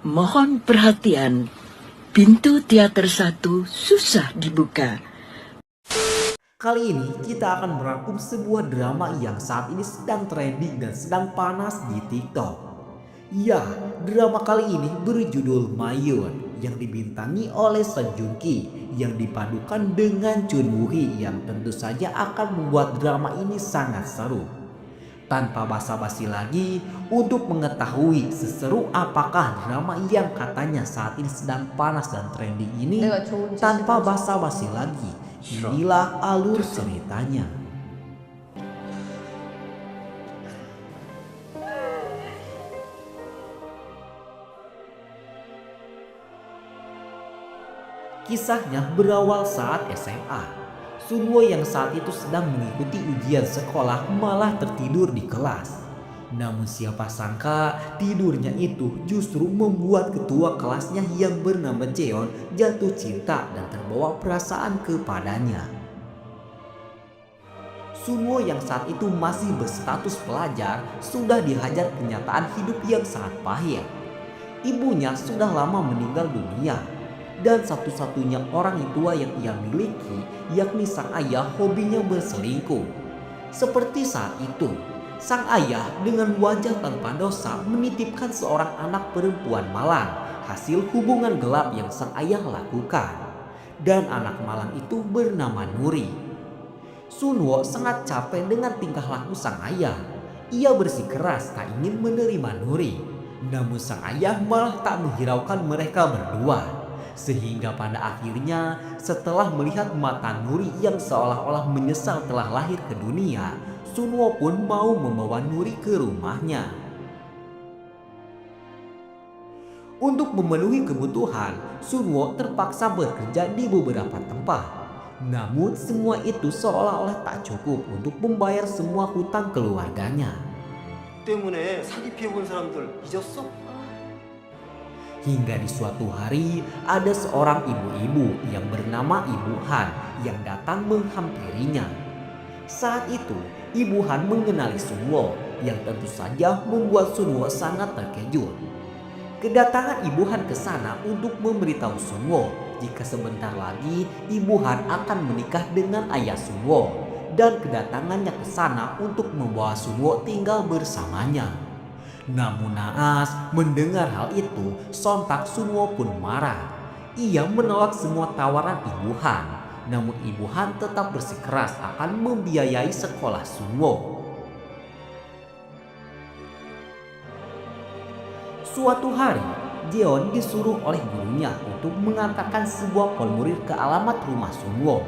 Mohon perhatian, pintu teater 1 susah dibuka. Kali ini kita akan merangkum sebuah drama yang saat ini sedang trending dan sedang panas di TikTok. Ya, drama kali ini berjudul Mayun yang dibintangi oleh Song Joong Ki yang dipadukan dengan Chun Woo Hee yang tentu saja akan membuat drama ini sangat seru. Tanpa basa-basi lagi, untuk mengetahui seseru apakah drama yang katanya saat ini sedang panas dan trending ini, tanpa basa-basi lagi, inilah alur ceritanya. Kisahnya berawal saat SMA. Sunwo yang saat itu sedang mengikuti ujian sekolah malah tertidur di kelas. Namun siapa sangka tidurnya itu justru membuat ketua kelasnya yang bernama Jeon jatuh cinta dan terbawa perasaan kepadanya. Sunwo yang saat itu masih berstatus pelajar sudah dihajar kenyataan hidup yang sangat pahit. Ibunya sudah lama meninggal dunia. Dan satu-satunya orang tua yang ia miliki, yakni sang ayah, hobinya berselingkuh. Seperti saat itu, sang ayah dengan wajah tanpa dosa menitipkan seorang anak perempuan malang, hasil hubungan gelap yang sang ayah lakukan. Dan anak malang itu bernama Nuri. Sunwo sangat capek dengan tingkah laku sang ayah. Ia bersikeras tak ingin menerima Nuri. Namun sang ayah malah tak menghiraukan mereka berdua. Sehingga pada akhirnya setelah melihat mata Nuri yang seolah-olah menyesal telah lahir ke dunia, Sunwo pun mau membawa Nuri ke rumahnya. Untuk memenuhi kebutuhan, Sunwo terpaksa bekerja di beberapa tempat. Namun semua itu seolah-olah tak cukup untuk membayar semua hutang keluarganya. 때문에 사기 피해본 사람들 잊었어? Hingga di suatu hari ada seorang ibu-ibu yang bernama Ibu Han yang datang menghampirinya. Saat itu Ibu Han mengenali Sunwo yang tentu saja membuat Sunwo sangat terkejut. Kedatangan Ibu Han ke sana untuk memberitahu Sunwo jika sebentar lagi Ibu Han akan menikah dengan ayah Sunwo dan kedatangannya ke sana untuk membawa Sunwo tinggal bersamanya. Namun naas mendengar hal itu, sontak Sunwo pun marah. Ia menolak semua tawaran Ibu Han. Namun Ibu Han tetap bersikeras akan membiayai sekolah Sunwo. Suatu hari, Jeon disuruh oleh gurunya untuk mengantarkan sebuah formulir ke alamat rumah Sunwo.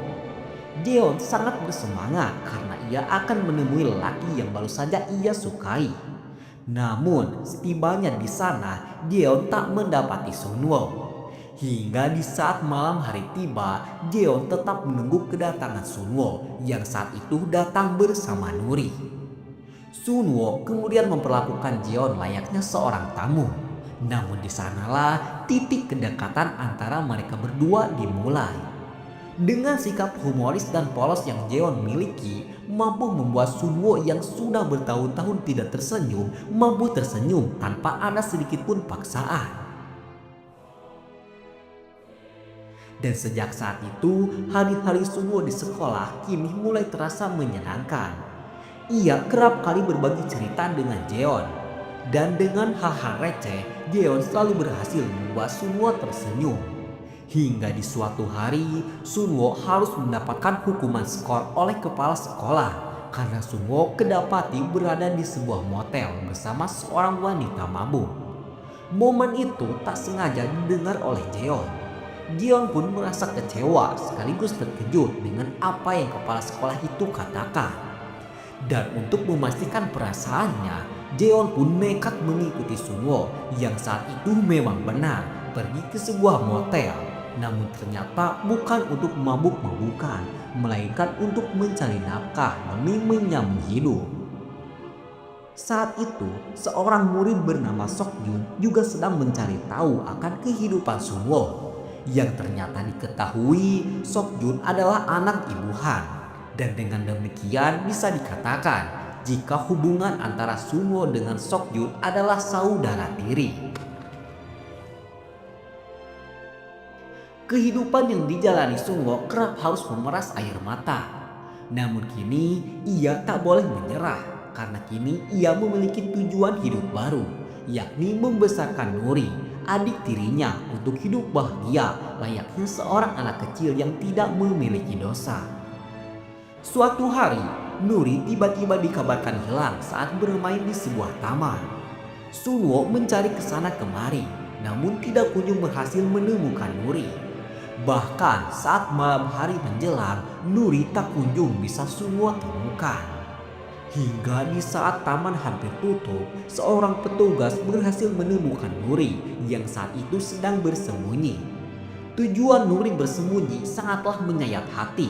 Jeon sangat bersemangat karena ia akan menemui lelaki yang baru saja ia sukai. Namun setibanya di sana, Jeon tak mendapati Sunwo. Hingga di saat malam hari tiba, Jeon tetap menunggu kedatangan Sunwo yang saat itu datang bersama Nuri. Sunwo kemudian memperlakukan Jeon layaknya seorang tamu. Namun di sanalah titik kedekatan antara mereka berdua dimulai. Dengan sikap humoris dan polos yang Jeon miliki, mampu membuat Sunwo yang sudah bertahun-tahun tidak tersenyum, mampu tersenyum tanpa ada sedikit pun paksaan. Dan sejak saat itu, hari-hari Sunwo di sekolah kini mulai terasa menyenangkan. Ia kerap kali berbagi cerita dengan Jeon. Dan dengan hal-hal receh, Jeon selalu berhasil membuat Sunwo tersenyum. Hingga di suatu hari, Sunwo harus mendapatkan hukuman skor oleh kepala sekolah karena Sunwo kedapati berada di sebuah motel bersama seorang wanita mabuk. Momen itu tak sengaja didengar oleh Jeon. Jeon pun merasa kecewa sekaligus terkejut dengan apa yang kepala sekolah itu katakan. Dan untuk memastikan perasaannya, Jeon pun nekat mengikuti Sunwo yang saat itu memang benar pergi ke sebuah motel. Namun ternyata bukan untuk mabuk-mabukan, melainkan untuk mencari nafkah demi menyambung hidup. Saat itu, seorang murid bernama Sok Jun juga sedang mencari tahu akan kehidupan Sunwo. Yang ternyata diketahui Sok Jun adalah anak Ibu Han. Dan dengan demikian bisa dikatakan jika hubungan antara Sunwo dengan Sok Jun adalah saudara tiri. Kehidupan yang dijalani Sunwo kerap harus memeras air mata. Namun kini ia tak boleh menyerah karena kini ia memiliki tujuan hidup baru, yakni membesarkan Nuri, adik tirinya, untuk hidup bahagia layaknya seorang anak kecil yang tidak memiliki dosa. Suatu hari, Nuri tiba-tiba dikabarkan hilang saat bermain di sebuah taman. Sunwo mencari kesana kemari, namun tidak kunjung berhasil menemukan Nuri. Bahkan saat malam hari menjelang, Nuri tak kunjung bisa Sunwo temukan. Hingga di saat taman hampir tutup, seorang petugas berhasil menemukan Nuri yang saat itu sedang bersembunyi. Tujuan Nuri bersembunyi sangatlah menyayat hati.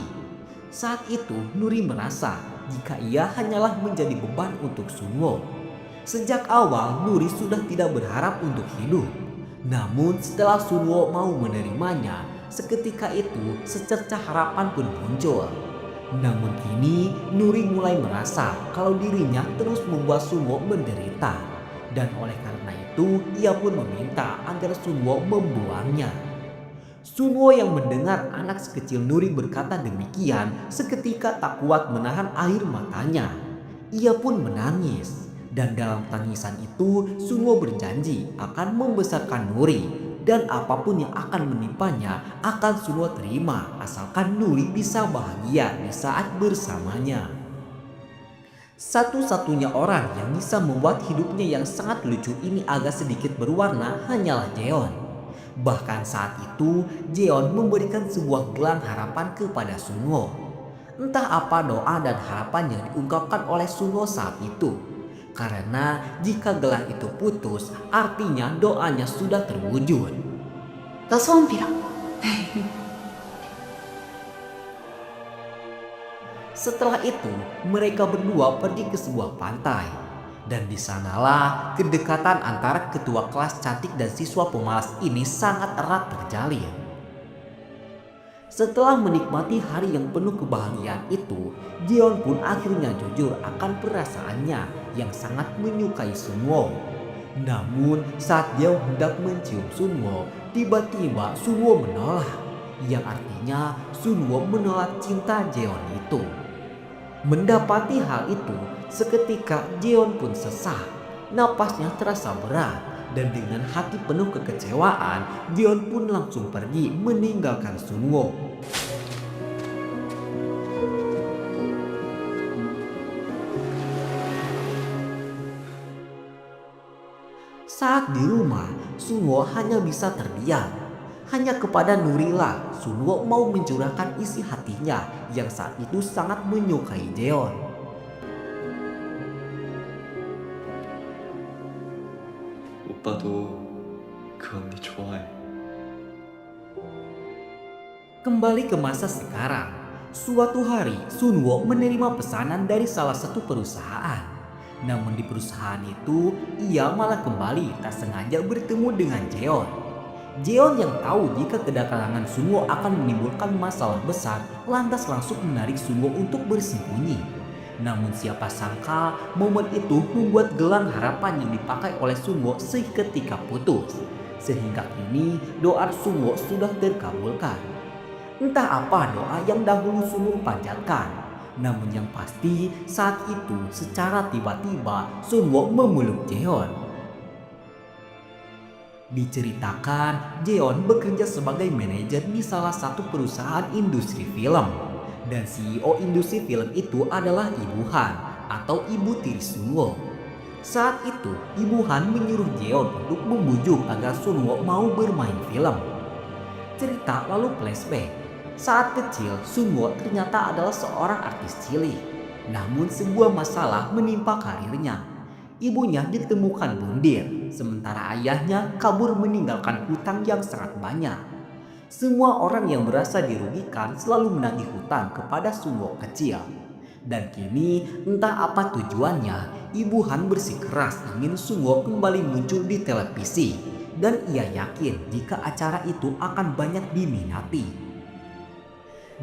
Saat itu Nuri merasa jika ia hanyalah menjadi beban untuk Sunwo. Sejak awal Nuri sudah tidak berharap untuk hidup. Namun setelah Sunwo mau menerimanya, seketika itu secercah harapan pun muncul. Namun kini Nuri mulai merasa kalau dirinya terus membuat Sunwo menderita. Dan oleh karena itu ia pun meminta agar Sunwo membuangnya. Sunwo yang mendengar anak sekecil Nuri berkata demikian seketika tak kuat menahan air matanya. Ia pun menangis. Dan dalam tangisan itu Sunwo berjanji akan membesarkan Nuri. Dan apapun yang akan menimpanya akan Sunwo terima asalkan Nuri bisa bahagia di saat bersamanya. Satu-satunya orang yang bisa membuat hidupnya yang sangat lucu ini agak sedikit berwarna hanyalah Jeon. Bahkan saat itu Jeon memberikan sebuah gelang harapan kepada Sunwo. Entah apa doa dan harapan yang diungkapkan oleh Sunwo saat itu. Karena jika gelang itu putus, artinya doanya sudah terwujud. Setelah itu, mereka berdua pergi ke sebuah pantai. Dan di sanalah kedekatan antara ketua kelas cantik dan siswa pemalas ini sangat erat terjalin. Setelah menikmati hari yang penuh kebahagiaan itu, Jeon pun akhirnya jujur akan perasaannya yang sangat menyukai Sunwo. Namun saat dia hendak mencium Sunwo, tiba-tiba Sunwo menolak. Yang artinya Sunwo menolak cinta Jeon itu. Mendapati hal itu, seketika Jeon pun sesak. Napasnya terasa berat. Dan dengan hati penuh kekecewaan, Jeon pun langsung pergi meninggalkan Sunwo. Saat di rumah, Sunwo hanya bisa terdiam. Hanya kepada Nurilah Sunwo mau mencurahkan isi hatinya yang saat itu sangat menyukai Jeon. 오빠도 그 언니 좋아해. Kembali ke masa sekarang, suatu hari Sunwo menerima pesanan dari salah satu perusahaan. Namun di perusahaan itu ia malah kembali tak sengaja bertemu dengan Jeon. Jeon yang tahu jika kedatangan Sunwo akan menimbulkan masalah besar lantas langsung menarik Sunwo untuk bersembunyi. Namun siapa sangka momen itu membuat gelang harapan yang dipakai oleh Sunwo seketika putus. Sehingga kini doa Sunwo sudah terkabulkan. Entah apa doa yang dahulu Sunwo panjatkan. Namun yang pasti saat itu secara tiba-tiba Sunwo memeluk Jeon. Diceritakan Jeon bekerja sebagai manajer di salah satu perusahaan industri film. Dan CEO industri film itu adalah Ibu Han atau ibu tiri Sunwo. Saat itu Ibu Han menyuruh Jeon untuk membujuk agar Sunwo mau bermain film. Cerita lalu flashback. Saat kecil Sunwo ternyata adalah seorang artis cilik. Namun sebuah masalah menimpa karirnya. Ibunya ditemukan bundir, sementara ayahnya kabur meninggalkan hutang yang sangat banyak. Semua orang yang merasa dirugikan selalu menagih hutang kepada Sunwo kecil. Dan kini entah apa tujuannya, Ibu Han bersikeras ingin Sunwo kembali muncul di televisi. Dan ia yakin jika acara itu akan banyak diminati.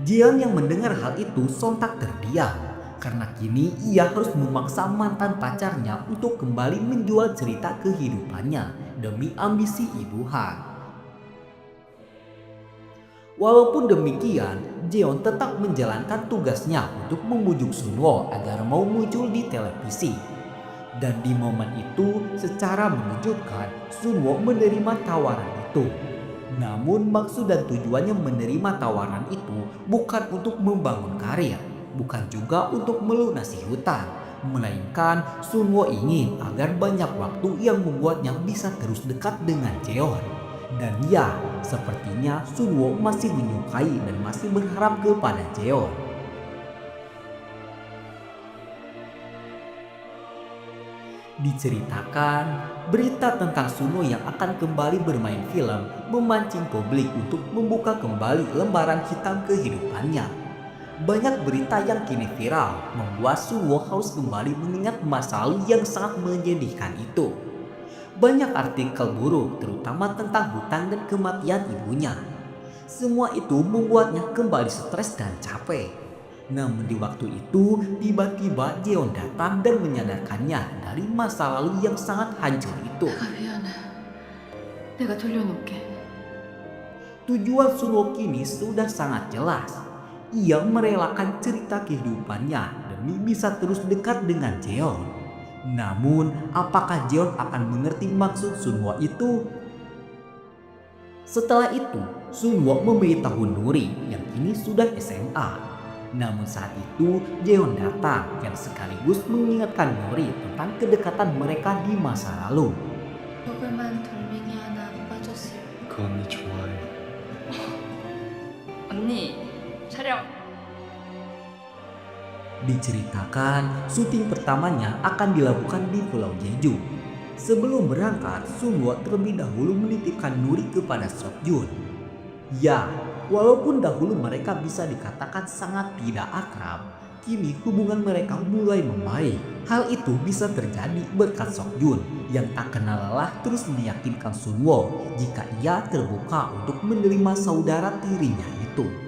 Jeon yang mendengar hal itu sontak terdiam. Karena kini ia harus memaksa mantan pacarnya untuk kembali menjual cerita kehidupannya demi ambisi Ibu Han. Walaupun demikian, Jeon tetap menjalankan tugasnya untuk membujuk Sunwo agar mau muncul di televisi. Dan di momen itu, secara mengejutkan, Sunwo menerima tawaran itu. Namun maksud dan tujuannya menerima tawaran itu bukan untuk membangun karir, bukan juga untuk melunasi hutang, melainkan Sunwo ingin agar banyak waktu yang membuatnya bisa terus dekat dengan Jeon. Dan ya, sepertinya Sunwo masih menyukai dan masih berharap kepada Jeon. Diceritakan, berita tentang Sunwo yang akan kembali bermain film memancing publik untuk membuka kembali lembaran hitam kehidupannya. Banyak berita yang kini viral membuat Sunwo harus kembali mengingat masa lalu yang sangat menyedihkan itu. Banyak artikel buruk terutama tentang hutang dan kematian ibunya. Semua itu membuatnya kembali stres dan capek. Namun di waktu itu tiba-tiba Jeon datang dan menyadarkannya dari masa lalu yang sangat hancur itu. 내가 미안해. 내가 돌려놓을게. Tujuan Sunwo kini sudah sangat jelas. Ia merelakan cerita kehidupannya demi bisa terus dekat dengan Jeon. Namun, apakah Jeon akan mengerti maksud Sunwo itu? Setelah itu, Sunwo memberitahu Nuri yang kini sudah SMA. Namun saat itu, Jeon datang yang sekaligus mengingatkan Nuri tentang kedekatan mereka di masa lalu. 조그만 돌멩이 하나 빠졌어. 그 언니 좋아해. 언니, 촬영. Diceritakan, syuting pertamanya akan dilakukan di Pulau Jeju. Sebelum berangkat, Sunwo terlebih dahulu menitipkan Nuri kepada Seokjun. Ya, walaupun dahulu mereka bisa dikatakan sangat tidak akrab, kini hubungan mereka mulai membaik. Hal itu bisa terjadi berkat Seokjun yang tak kenal lelah terus meyakinkan Sunwo jika ia terbuka untuk menerima saudara tirinya itu.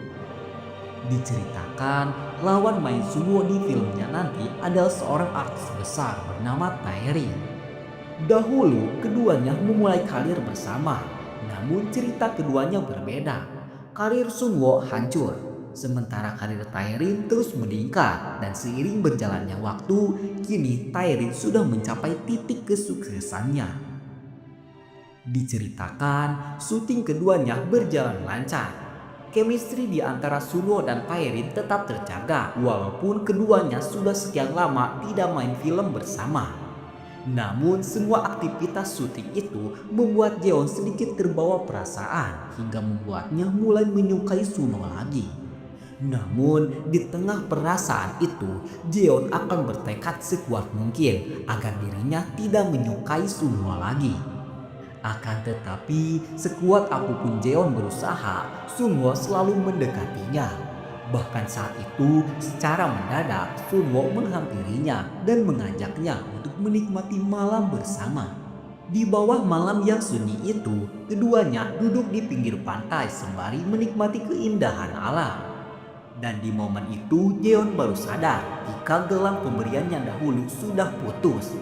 Diceritakan, lawan main Sunwo di filmnya nanti adalah seorang artis besar bernama Taerin. Dahulu keduanya memulai karir bersama, namun cerita keduanya berbeda. Karir Sunwo hancur, sementara karir Taerin terus meningkat dan seiring berjalannya waktu, kini Taerin sudah mencapai titik kesuksesannya. Diceritakan, syuting keduanya berjalan lancar. Chemistry di antara Sunwo dan Taerin tetap terjaga walaupun keduanya sudah sekian lama tidak main film bersama. Namun semua aktivitas syuting itu membuat Jeon sedikit terbawa perasaan hingga membuatnya mulai menyukai Sunwo lagi. Namun di tengah perasaan itu, Jeon akan bertekad sekuat mungkin agar dirinya tidak menyukai Sunwo lagi. Akan tetapi, sekuat apapun Jeon berusaha, Sunwo selalu mendekatinya. Bahkan saat itu, secara mendadak, Sunwo menghampirinya dan mengajaknya untuk menikmati malam bersama. Di bawah malam yang sunyi itu, keduanya duduk di pinggir pantai sembari menikmati keindahan alam. Dan di momen itu, Jeon baru sadar jika gelang pemberian yang dahulu sudah putus.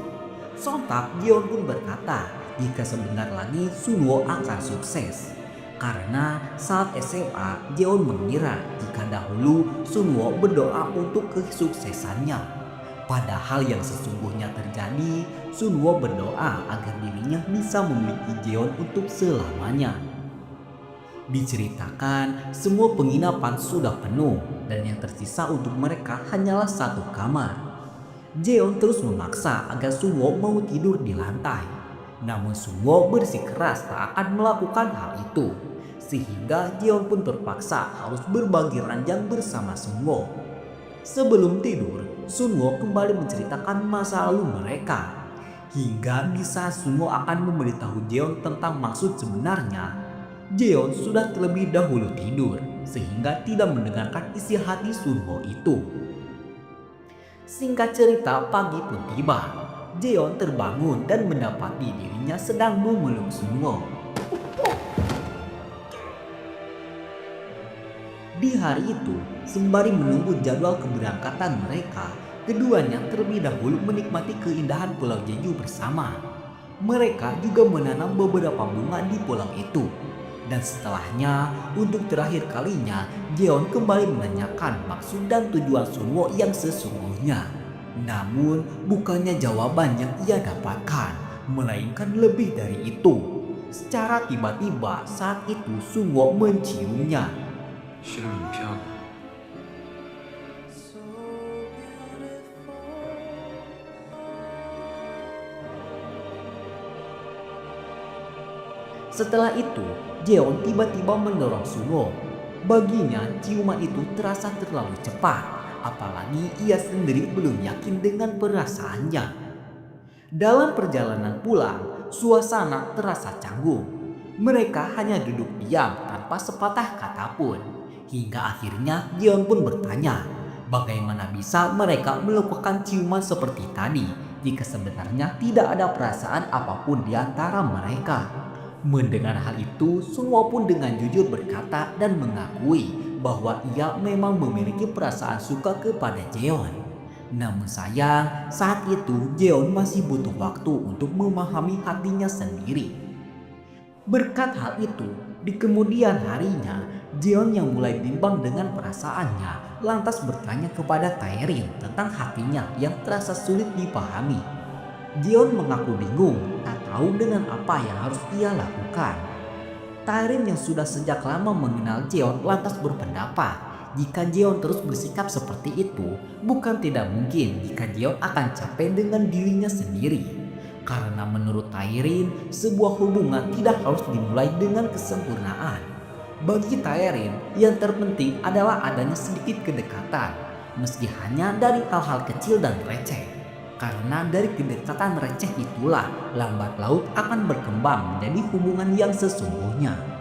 Sontak, Jeon pun berkata, jika sebentar lagi Sunwo akan sukses. Karena saat SMA, Jeon mengira jika dahulu Sunwo berdoa untuk kesuksesannya. Padahal yang sesungguhnya terjadi, Sunwo berdoa agar dirinya bisa memiliki Jeon untuk selamanya. Diceritakan, semua penginapan sudah penuh dan yang tersisa untuk mereka hanyalah satu kamar. Jeon terus memaksa agar Sunwo mau tidur di lantai. Namun Sunwo bersikeras tak akan melakukan hal itu, sehingga Jeon pun terpaksa harus berbagi ranjang bersama Sunwo. Sebelum tidur, Sunwo kembali menceritakan masa lalu mereka. Hingga di saat Sunwo akan memberitahu Jeon tentang maksud sebenarnya, Jeon sudah terlebih dahulu tidur, sehingga tidak mendengarkan isi hati Sunwo itu. Singkat cerita, pagi pun tiba. Jeon terbangun dan mendapati dirinya sedang memeluk Sunwo. Di hari itu, sembari menunggu jadwal keberangkatan mereka, keduanya terlebih dahulu menikmati keindahan Pulau Jeju bersama. Mereka juga menanam beberapa bunga di pulau itu. Dan setelahnya, untuk terakhir kalinya, Jeon kembali menanyakan maksud dan tujuan Sunwo yang sesungguhnya. Namun, bukannya jawaban yang ia dapatkan, melainkan lebih dari itu. Secara tiba-tiba saat itu Sunwo menciumnya. 싫으면 피하고. Setelah itu, Jeon tiba-tiba mendorong Sunwo. Baginya, ciuman itu terasa terlalu cepat, apalagi ia sendiri belum yakin dengan perasaannya. Dalam perjalanan pulang, suasana terasa canggung. Mereka hanya duduk diam tanpa sepatah kata pun. Hingga akhirnya Jeon pun bertanya, bagaimana bisa mereka melakukan ciuman seperti tadi jika sebenarnya tidak ada perasaan apapun di antara mereka. Mendengar hal itu, Sunwo pun dengan jujur berkata dan mengakui bahwa ia memang memiliki perasaan suka kepada Jeon. Namun sayang, saat itu Jeon masih butuh waktu untuk memahami hatinya sendiri. Berkat hal itu, di kemudian harinya, Jeon yang mulai bimbang dengan perasaannya lantas bertanya kepada Taerin tentang hatinya yang terasa sulit dipahami. Jeon mengaku bingung, tak tahu dengan apa yang harus ia lakukan. Taerin yang sudah sejak lama mengenal Jeon lantas berpendapat jika Jeon terus bersikap seperti itu, bukan tidak mungkin jika Jeon akan capek dengan dirinya sendiri. Karena menurut Taerin, sebuah hubungan tidak harus dimulai dengan kesempurnaan. Bagi Taerin, yang terpenting adalah adanya sedikit kedekatan, meski hanya dari hal-hal kecil dan receh. Karena dari kedekatan receh itulah lambat laut akan berkembang menjadi hubungan yang sesungguhnya.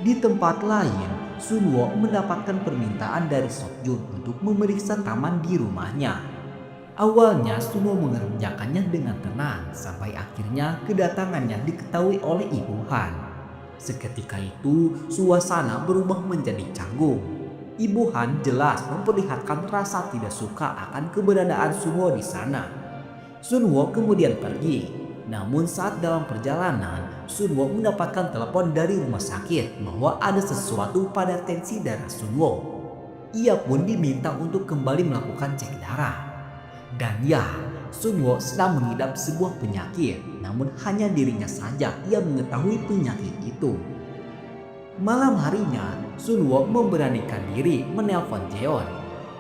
Di tempat lain, Sunwo mendapatkan permintaan dari Seokjun untuk memeriksa taman di rumahnya. Awalnya Sunwo mengerjakannya dengan tenang sampai akhirnya kedatangannya diketahui oleh Ibu Han. Seketika itu suasana berubah menjadi canggung. Ibu Han jelas memperlihatkan rasa tidak suka akan keberadaan Sunwo di sana. Sunwo kemudian pergi. Namun saat dalam perjalanan, Sunwo mendapatkan telepon dari rumah sakit bahwa ada sesuatu pada tensi darah Sunwo. Ia pun diminta untuk kembali melakukan cek darah. Dan ya, Sunwo sedang mengidap sebuah penyakit, namun hanya dirinya saja yang mengetahui penyakit itu. Malam harinya, Sunwo memberanikan diri menelpon Jeon.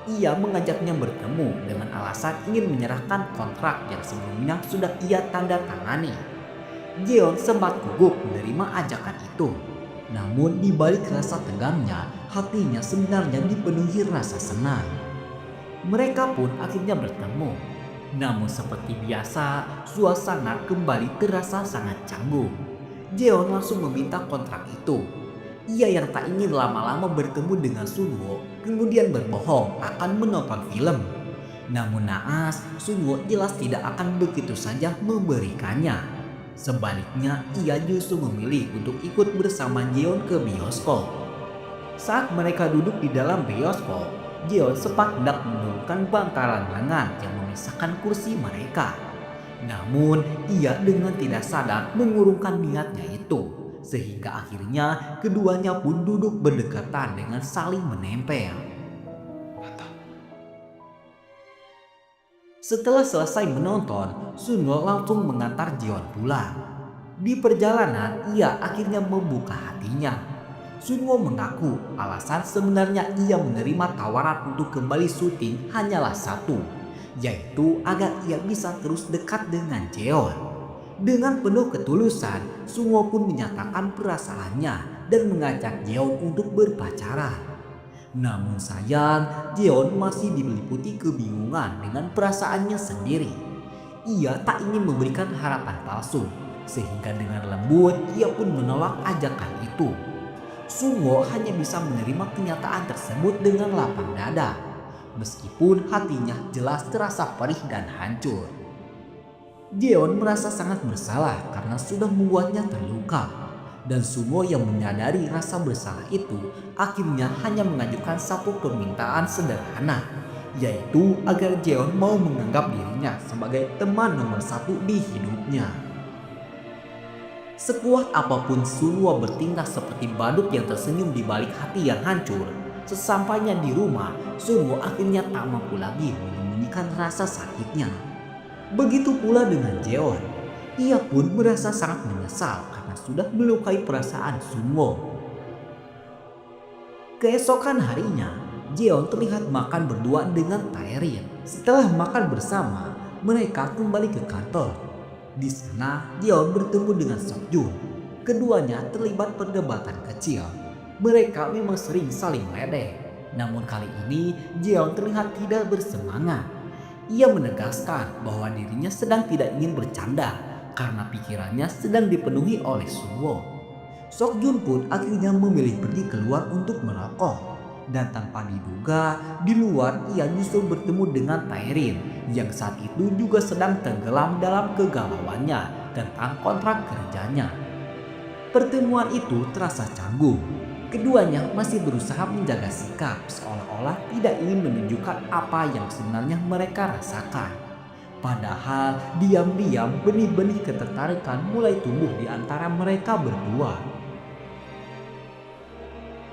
Ia mengajaknya bertemu dengan alasan ingin menyerahkan kontrak yang sebelumnya sudah ia tanda tangani. Jeon sempat gugup menerima ajakan itu. Namun di balik rasa tegangnya, hatinya sebenarnya dipenuhi rasa senang. Mereka pun akhirnya bertemu. Namun seperti biasa, suasana kembali terasa sangat canggung. Jeon langsung meminta kontrak itu. Ia yang tak ingin lama-lama bertemu dengan Sunwo kemudian berbohong akan menonton film. Namun naas, Sunwo jelas tidak akan begitu saja memberikannya. Sebaliknya, ia justru memilih untuk ikut bersama Jeon ke bioskop. Saat mereka duduk di dalam bioskop, Jeon sempat hendak menurunkan bantalan lengan yang memisahkan kursi mereka. Namun, ia dengan tidak sadar mengurungkan niatnya itu. Sehingga akhirnya keduanya pun duduk berdekatan dengan saling menempel. Setelah selesai menonton, Sunwo langsung mengantar Jeon pulang. Di perjalanan, ia akhirnya membuka hatinya. Sunwo mengaku alasan sebenarnya ia menerima tawaran untuk kembali syuting hanyalah satu, yaitu agar ia bisa terus dekat dengan Jeon. Dengan penuh ketulusan, Sunwo pun menyatakan perasaannya dan mengajak Jeon untuk berpacaran. Namun sayang, Jeon masih diliputi kebingungan dengan perasaannya sendiri. Ia tak ingin memberikan harapan palsu, sehingga dengan lembut ia pun menolak ajakan itu. Sunwo hanya bisa menerima kenyataan tersebut dengan lapang dada, meskipun hatinya jelas terasa perih dan hancur. Jeon merasa sangat bersalah karena sudah membuatnya terluka. Dan Sunwo yang menyadari rasa bersalah itu akhirnya hanya mengajukan satu permintaan sederhana, yaitu agar Jeon mau menganggap dirinya sebagai teman nomor satu di hidupnya. Sekuat apapun Sunwo bertindak seperti badut yang tersenyum di balik hati yang hancur, sesampainya di rumah, Sunwo akhirnya tak mampu lagi menyembunyikan rasa sakitnya. Begitu pula dengan Jeon. Ia pun merasa sangat menyesal karena sudah melukai perasaan Sunwo. Keesokan harinya, Jeon terlihat makan berdua dengan Taerin. Setelah makan bersama, mereka kembali ke kantor. Di sana, Jeon bertemu dengan Seokjun. Keduanya terlibat perdebatan kecil. Mereka memang sering saling meledek. Namun kali ini, Jeon terlihat tidak bersemangat. Ia menegaskan bahwa dirinya sedang tidak ingin bercanda karena pikirannya sedang dipenuhi oleh Sunwo. Seokjun pun akhirnya memilih pergi keluar untuk merokok. Dan tanpa diduga, di luar ia justru bertemu dengan Taerin yang saat itu juga sedang tenggelam dalam kegalauannya tentang kontrak kerjanya. Pertemuan itu terasa canggung. Keduanya masih berusaha menjaga sikap seolah-olah tidak ingin menunjukkan apa yang sebenarnya mereka rasakan. Padahal diam-diam benih-benih ketertarikan mulai tumbuh di antara mereka berdua.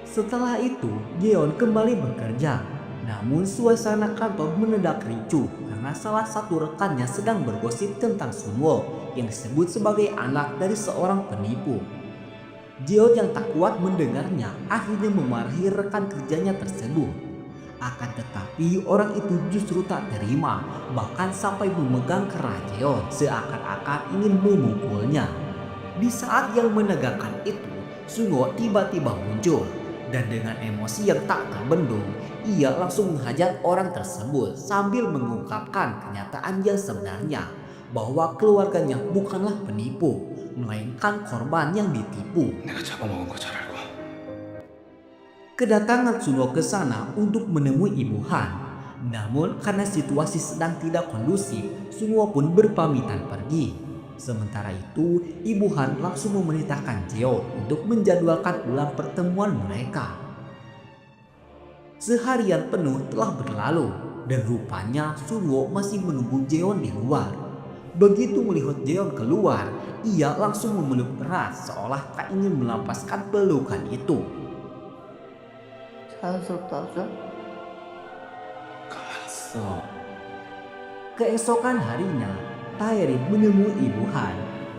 Setelah itu, Jeon kembali bekerja. Namun suasana kantor mendadak ricuh karena salah satu rekannya sedang bergosip tentang Sunwo yang disebut sebagai anak dari seorang penipu. Jeon yang tak kuat mendengarnya akhirnya memarahi rekan kerjanya tersebut. Akan tetapi orang itu justru tak terima, bahkan sampai memegang kerah Jeon seakan-akan ingin memukulnya. Di saat yang menegangkan itu, Sunwo tiba-tiba muncul. Dan dengan emosi yang tak terbendung, ia langsung menghajar orang tersebut sambil mengungkapkan kenyataan yang sebenarnya bahwa keluarganya bukanlah penipu, melainkan korban yang ditipu. 내가 잡아먹은 거 잘 알고. Kedatangan Sunwo ke sana untuk menemui Ibu Han. Namun karena situasi sedang tidak kondusif, Sunwo pun berpamitan pergi. Sementara itu, Ibu Han langsung memerintahkan Jeon untuk menjadwalkan ulang pertemuan mereka. Seharian penuh telah berlalu dan rupanya Sunwo masih menunggu Jeon di luar. Begitu melihat Jeon keluar, ia langsung memeluk erat seolah tak ingin melepaskan pelukan itu. 자연스럽다 So, keesokan harinya, Taerin menemui Ibu Han.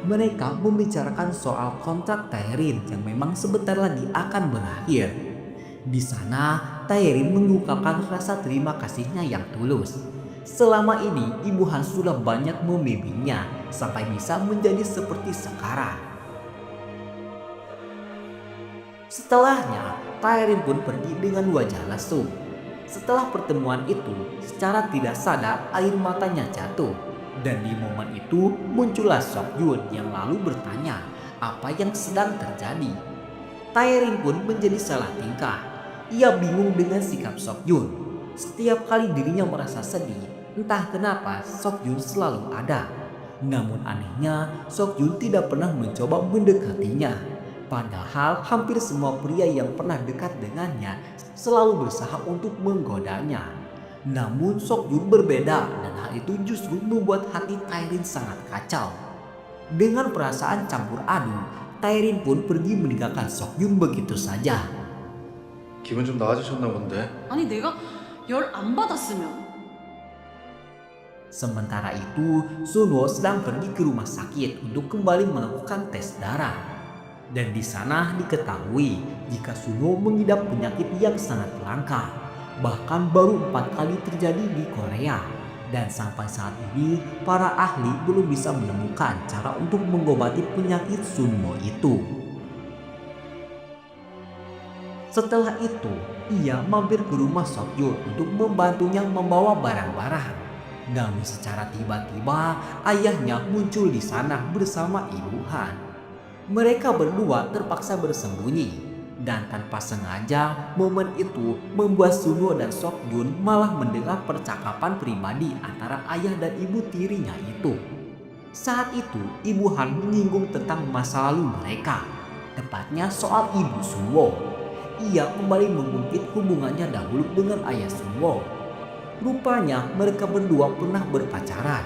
Mereka membicarakan soal kontrak Taerin yang memang sebentar lagi akan berakhir. Di sana, Taerin mengungkapkan rasa terima kasihnya yang tulus. Selama ini, Ibu Han sudah banyak membimbingnya sampai bisa menjadi seperti sekarang. Setelahnya, Taerin pun pergi dengan wajah lesu. Setelah pertemuan itu, secara tidak sadar air matanya jatuh. Dan di momen itu muncullah Seokjun yang lalu bertanya apa yang sedang terjadi. Taerin pun menjadi salah tingkah. Ia bingung dengan sikap Seokjun. Setiap kali dirinya merasa sedih, entah kenapa Seokjun selalu ada. Namun anehnya, Seokjun tidak pernah mencoba mendekatinya. Padahal hampir semua pria yang pernah dekat dengannya selalu berusaha untuk menggodanya. Namun Seokjun berbeda dan hal itu justru membuat hati Taerin sangat kacau. Dengan perasaan campur aduk, Taerin pun pergi meninggalkan Seokjun begitu saja. 기분 좀 나아지셨나 본데. 아니 내가 열 안 받았으면. Sementara itu, Sunwo sedang pergi ke rumah sakit untuk kembali melakukan tes darah. Dan di sana diketahui jika Sunwo mengidap penyakit yang sangat langka. Bahkan baru 4 kali terjadi di Korea. Dan sampai saat ini para ahli belum bisa menemukan cara untuk mengobati penyakit Sunwo itu. Setelah itu, ia mampir ke rumah Seokjun untuk membantunya membawa barang-barang. Namun secara tiba-tiba ayahnya muncul di sana bersama Ibu Han. Mereka berdua terpaksa bersembunyi. Dan tanpa sengaja, momen itu membuat Sunwo dan Seokjun malah mendengar percakapan pribadi antara ayah dan ibu tirinya itu. Saat itu, Ibu Han menyinggung tentang masa lalu mereka, tepatnya soal ibu Sunwo. Ia kembali mengungkit hubungannya dahulu dengan ayah Sunwo. Rupanya mereka berdua pernah berpacaran.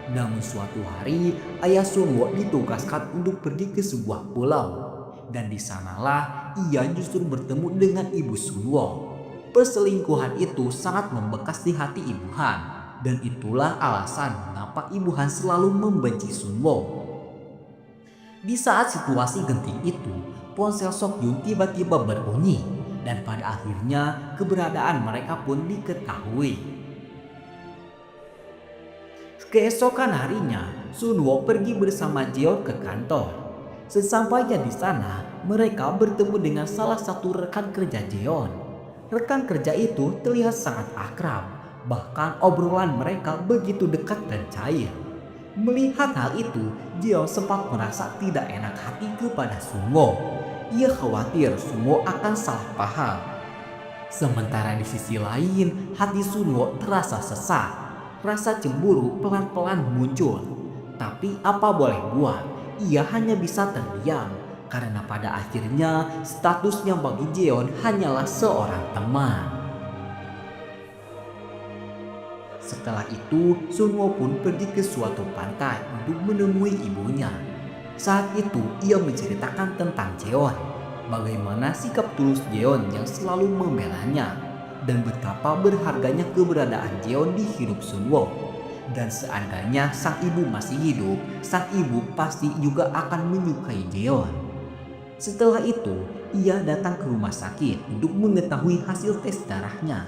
Namun suatu hari, ayah Sunwo ditugaskan untuk pergi ke sebuah pulau. Dan di sanalah ia justru bertemu dengan ibu Sunwo. Perselingkuhan itu sangat membekas di hati Ibu Han. Dan itulah alasan mengapa Ibu Han selalu membenci Sunwo. Di saat situasi genting itu, ponsel Sokyun tiba-tiba berbunyi. Dan pada akhirnya keberadaan mereka pun diketahui. Keesokan harinya, Sunwo pergi bersama Jeon ke kantor. Sesampainya di sana, mereka bertemu dengan salah satu rekan kerja Jeon. Rekan kerja itu terlihat sangat akrab, bahkan obrolan mereka begitu dekat dan cair. Melihat hal itu, Jeon sempat merasa tidak enak hati kepada Sunwo. Ia khawatir Sunwo akan salah paham. Sementara di sisi lain, hati Sunwo terasa sesak. Rasa cemburu pelan-pelan muncul. Tapi apa boleh buat, ia hanya bisa terdiam. Karena pada akhirnya statusnya bagi Jeon hanyalah seorang teman. Setelah itu, Sunwo pun pergi ke suatu pantai untuk menemui ibunya. Saat itu ia menceritakan tentang Jeon, bagaimana sikap tulus Jeon yang selalu membelanya, dan betapa berharganya keberadaan Jeon di hidup Sunwo. Dan seandainya sang ibu masih hidup, sang ibu pasti juga akan menyukai Jeon. Setelah itu, ia datang ke rumah sakit untuk mengetahui hasil tes darahnya.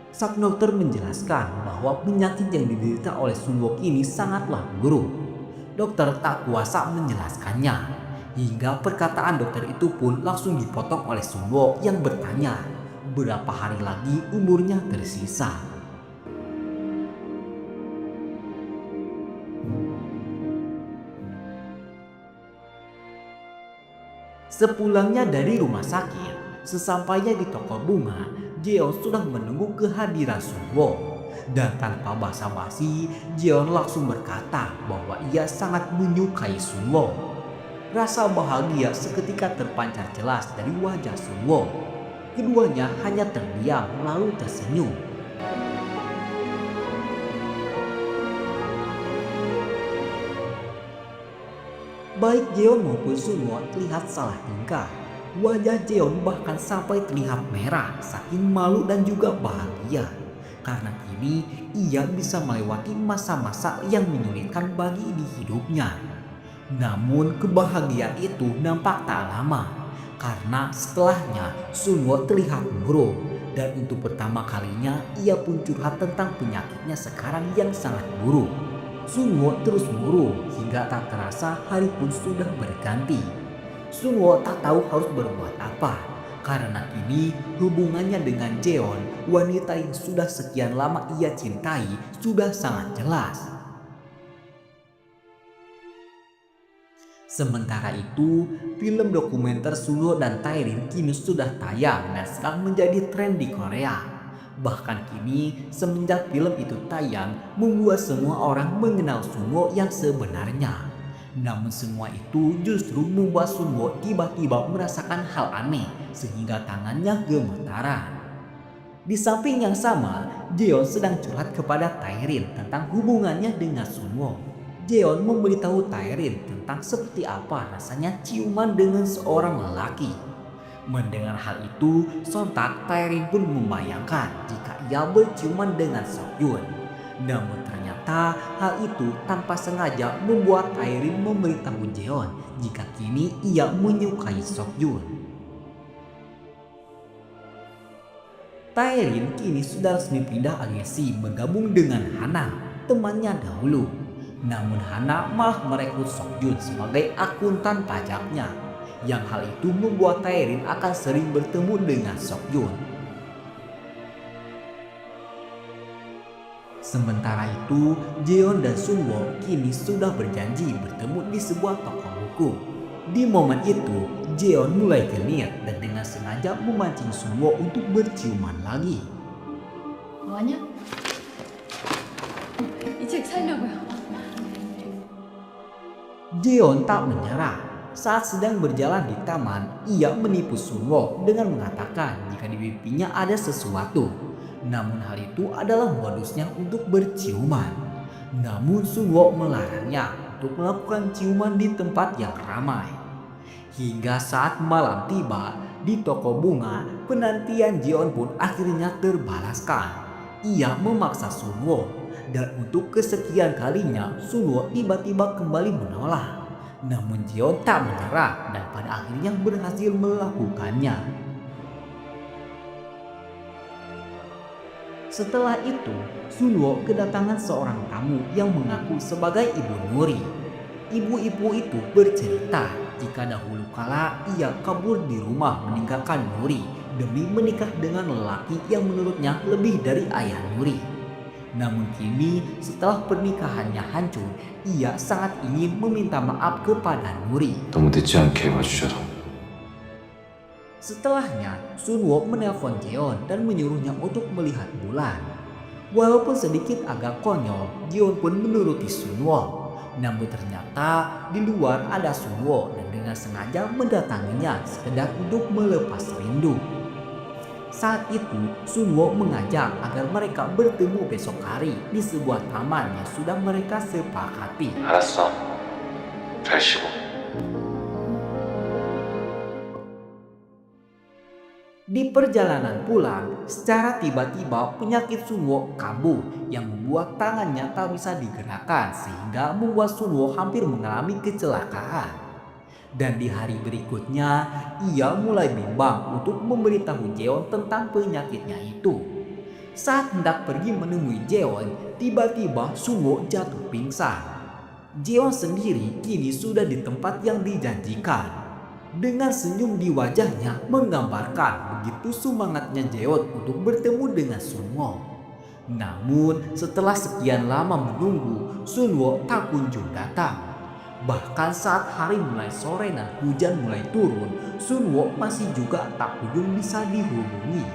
Sang dokter menjelaskan bahwa penyakit yang diderita oleh Sunwo kini sangatlah buruk. Dokter tak kuasa menjelaskannya, hingga perkataan dokter itu pun langsung dipotong oleh Sunwo yang bertanya, berapa hari lagi umurnya tersisa. Sepulangnya dari rumah sakit, sesampainya di toko bunga, Jeon sudah menunggu kehadiran Sunwo. Dan tanpa basa-basi, Jeon langsung berkata bahwa ia sangat menyukai Sunwo. Rasa bahagia seketika terpancar jelas dari wajah Sunwo. Keduanya hanya terdiam lalu tersenyum. Baik Jeon maupun Sunwo terlihat salah tingkah. Wajah Jeon bahkan sampai terlihat merah saking malu dan juga bahagia. Karena kini ia bisa melewati masa-masa yang menyulitkan bagi di hidupnya. Namun kebahagiaan itu nampak tak lama. Karena setelahnya Sunwo terlihat murung. Dan untuk pertama kalinya ia pun curhat tentang penyakitnya sekarang yang sangat buruk. Sunwo terus murung hingga tak terasa hari pun sudah berganti. Sunwo tak tahu harus berbuat apa. Karena kini hubungannya dengan Jeon, wanita yang sudah sekian lama ia cintai, sudah sangat jelas. Sementara itu, film dokumenter Sunwo dan Taerin kini sudah tayang dan sedang menjadi tren di Korea. Bahkan kini, semenjak film itu tayang, membuat semua orang mengenal Sunwo yang sebenarnya. Namun semua itu justru membuat Sunwo tiba-tiba merasakan hal aneh sehingga tangannya gemetaran. Di samping yang sama, Jeon sedang curhat kepada Taerin tentang hubungannya dengan Sunwo. Jeon memberitahu Taerin tentang seperti apa rasanya ciuman dengan seorang lelaki. Mendengar hal itu, sontak Taerin pun membayangkan jika ia berciuman dengan Sokyun. Namun ternyata hal itu tanpa sengaja membuat Taerin memberitahu Jeon jika kini ia menyukai Sokyun. Taerin kini sudah resmi pindah agensi bergabung dengan Hana, temannya dahulu. Namun Hana malah merekrut Sokyun sebagai akuntan pajaknya. Yang hal itu membuat Taerin akan sering bertemu dengan Sokyun. Sementara itu, Jeon dan Sunwo kini sudah berjanji bertemu di sebuah toko buku. Di momen itu, Jeon mulai genit dan dengan sengaja memancing Sunwo untuk berciuman lagi. 뭐하냐? 이 책 살려고요. Jeon tak menyerah. Saat sedang berjalan di taman, ia menipu Sunwo dengan mengatakan jika di pipinya ada sesuatu. Namun hal itu adalah modusnya untuk berciuman. Namun Sunwo melarangnya untuk melakukan ciuman di tempat yang ramai. Hingga saat malam tiba di toko bunga, penantian Jeon pun akhirnya terbalaskan. Ia memaksa Sunwo, dan untuk kesekian kalinya Sunwo tiba-tiba kembali menolak. Namun Jeon tak menyerah dan pada akhirnya berhasil melakukannya. Setelah itu, Sunwo kedatangan seorang tamu yang mengaku sebagai Ibu Nuri. Ibu-ibu itu bercerita jika dahulu kala ia kabur di rumah meninggalkan Nuri demi menikah dengan lelaki yang menurutnya lebih dari ayah Nuri. Namun kini setelah pernikahannya hancur, ia sangat ingin meminta maaf kepada Nuri. 너무 늦지 않게 봐주셔서 Setelahnya, Sunwo menelpon Jeon dan menyuruhnya untuk melihat bulan. Walaupun sedikit agak konyol, Jeon pun menuruti Sunwo. Namun ternyata di luar ada Sunwo dan dengan sengaja mendatanginya sekedar untuk melepas rindu. Saat itu, Sunwo mengajak agar mereka bertemu besok hari di sebuah taman yang sudah mereka sepakati. 알았어 잘 쉬고 Di perjalanan pulang, secara tiba-tiba penyakit Sunwo kambuh yang membuat tangannya tak bisa digerakkan sehingga membuat Sunwo hampir mengalami kecelakaan. Dan di hari berikutnya, ia mulai bimbang untuk memberitahu Jeon tentang penyakitnya itu. Saat hendak pergi menemui Jeon, tiba-tiba Sunwo jatuh pingsan. Jeon sendiri kini sudah di tempat yang dijanjikan. Dengan senyum di wajahnya menggambarkan begitu semangatnya Jeon untuk bertemu dengan Sunwo. Namun setelah sekian lama menunggu, Sunwo tak kunjung datang. Bahkan saat hari mulai sore dan hujan mulai turun, Sunwo masih juga tak kunjung bisa dihubungi.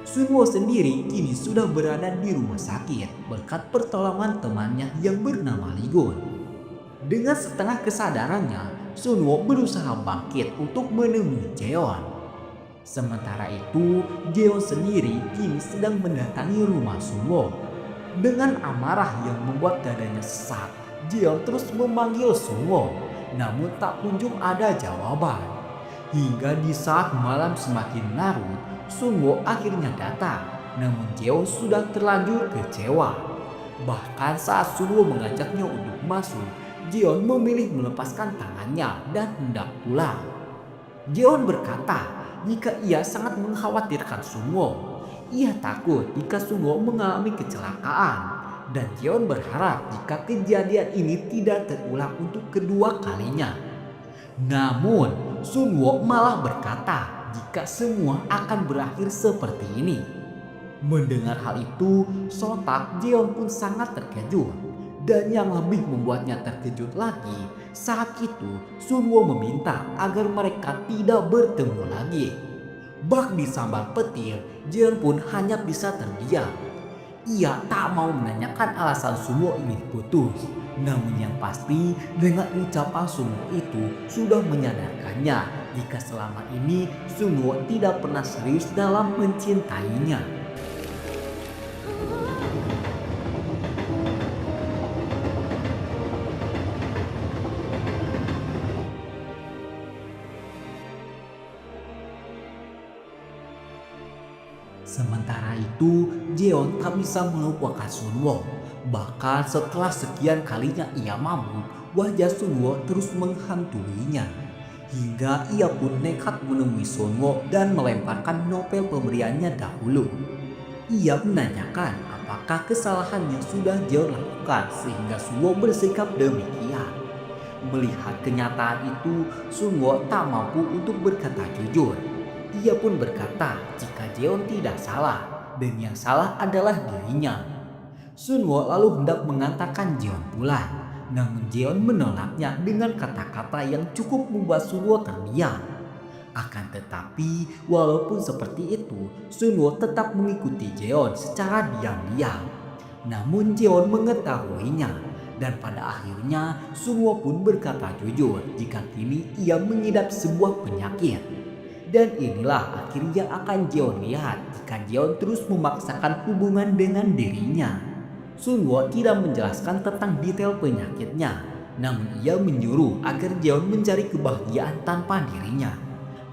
Sunwo sendiri kini sudah berada di rumah sakit berkat pertolongan temannya yang bernama Ligun. Dengan setengah kesadarannya, Sunwo berusaha bangkit untuk menemui Jeon. Sementara itu, Jeon sendiri kini sedang mendatangi rumah Sunwo. Dengan amarah yang membuat dadanya sesak, Jeon terus memanggil Sunwo, namun tak kunjung ada jawaban. Hingga di saat malam semakin larut, Sunwo akhirnya datang, namun Jeon sudah terlanjur kecewa. Bahkan saat Sunwo mengajaknya untuk masuk, Jeon memilih melepaskan tangannya dan hendak pulang. Jeon berkata jika ia sangat mengkhawatirkan Sunwo. Ia takut jika Sunwo mengalami kecelakaan. Dan Jeon berharap jika kejadian ini tidak terulang untuk kedua kalinya. Namun Sunwo malah berkata jika semua akan berakhir seperti ini. Mendengar hal itu, sontak Jeon pun sangat terkejut. Dan yang lebih membuatnya terkejut lagi, saat itu Sunwo meminta agar mereka tidak bertemu lagi. Bak di sambal petir, Jeon pun hanya bisa terdiam. Ia tak mau menanyakan alasan Sunwo ingin putus. Namun yang pasti dengan ucapan Sunwo itu sudah menyadarkannya jika selama ini Sunwo tidak pernah serius dalam mencintainya. Sementara itu, Jeon tak bisa melupakan Sunwo. Bahkan setelah sekian kalinya ia mabuk, wajah Sunwo terus menghantuinya. Hingga ia pun nekat menemui Sunwo dan melemparkan novel pemberiannya dahulu. Ia menanyakan apakah kesalahan yang sudah Jeon lakukan sehingga Sunwo bersikap demikian. Melihat kenyataan itu, Sunwo tak mampu untuk berkata jujur. Ia pun berkata jika Jeon tidak salah dan yang salah adalah dirinya. Sunwo lalu hendak mengantarkan Jeon pulang, namun Jeon menolaknya dengan kata-kata yang cukup membuat Sunwo terdiam. Akan tetapi walaupun seperti itu, Sunwo tetap mengikuti Jeon secara diam-diam. Namun Jeon mengetahuinya dan pada akhirnya Sunwo pun berkata jujur jika kini ia mengidap sebuah penyakit. Dan inilah akhir yang akan Jeon lihat jika Jeon terus memaksakan hubungan dengan dirinya. Sunwo tidak menjelaskan tentang detail penyakitnya, namun ia menyuruh agar Jeon mencari kebahagiaan tanpa dirinya,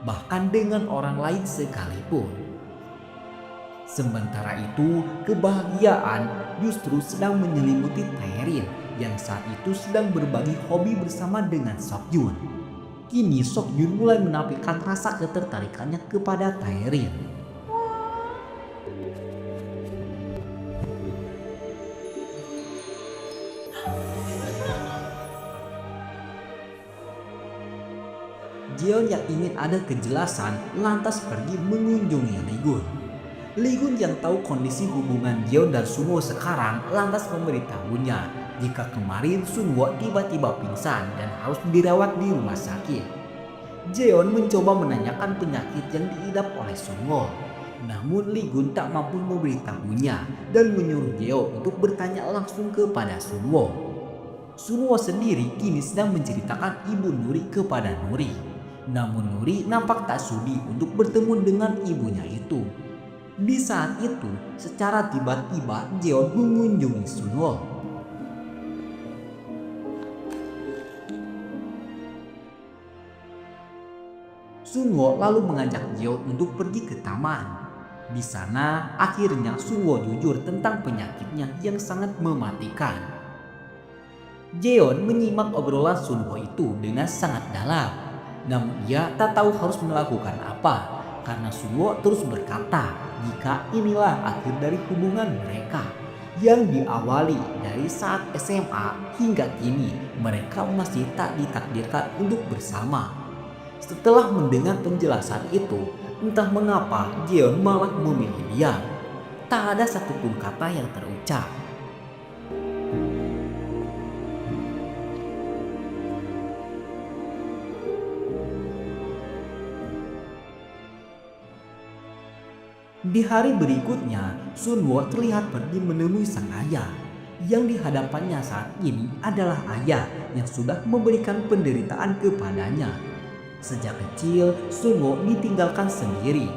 bahkan dengan orang lain sekalipun. Sementara itu, kebahagiaan justru sedang menyelimuti Taerin yang saat itu sedang berbagi hobi bersama dengan Seokjun. Kini Seokjun mulai menampilkan rasa ketertarikannya kepada Taerin. Jeon yang ingin ada kejelasan lantas pergi mengunjungi Ligun. Ligun yang tahu kondisi hubungan Jeon dan Sunwo sekarang lantas memberitahunya jika kemarin Sunwo tiba-tiba pingsan dan harus dirawat di rumah sakit. Jeon mencoba menanyakan penyakit yang diidap oleh Sunwo, namun Ligun tak mampu memberitahunya dan menyuruh Jeon untuk bertanya langsung kepada Sunwo. Sunwo sendiri kini sedang menceritakan Ibu Nuri kepada Nuri. Namun Nuri nampak tak sudi untuk bertemu dengan ibunya itu. Di saat itu, secara tiba-tiba Jeon mengunjungi Sunwo. Sunwo lalu mengajak Jeon untuk pergi ke taman. Di sana, akhirnya Sunwo jujur tentang penyakitnya yang sangat mematikan. Jeon menyimak obrolan Sunwo itu dengan sangat dalam. Namun ia tak tahu harus melakukan apa karena Sunwo terus berkata jika inilah akhir dari hubungan mereka yang diawali dari saat SMA hingga kini mereka masih tak ditakdirkan untuk bersama. Setelah mendengar penjelasan itu, entah mengapa Jeon malah memilih diam. Tak ada satupun kata yang terucap. Di hari berikutnya, Sunwo terlihat pergi menemui sang ayah. Yang di hadapannya saat ini adalah ayah yang sudah memberikan penderitaan kepadanya. Sejak kecil, Sunwo ditinggalkan sendiri.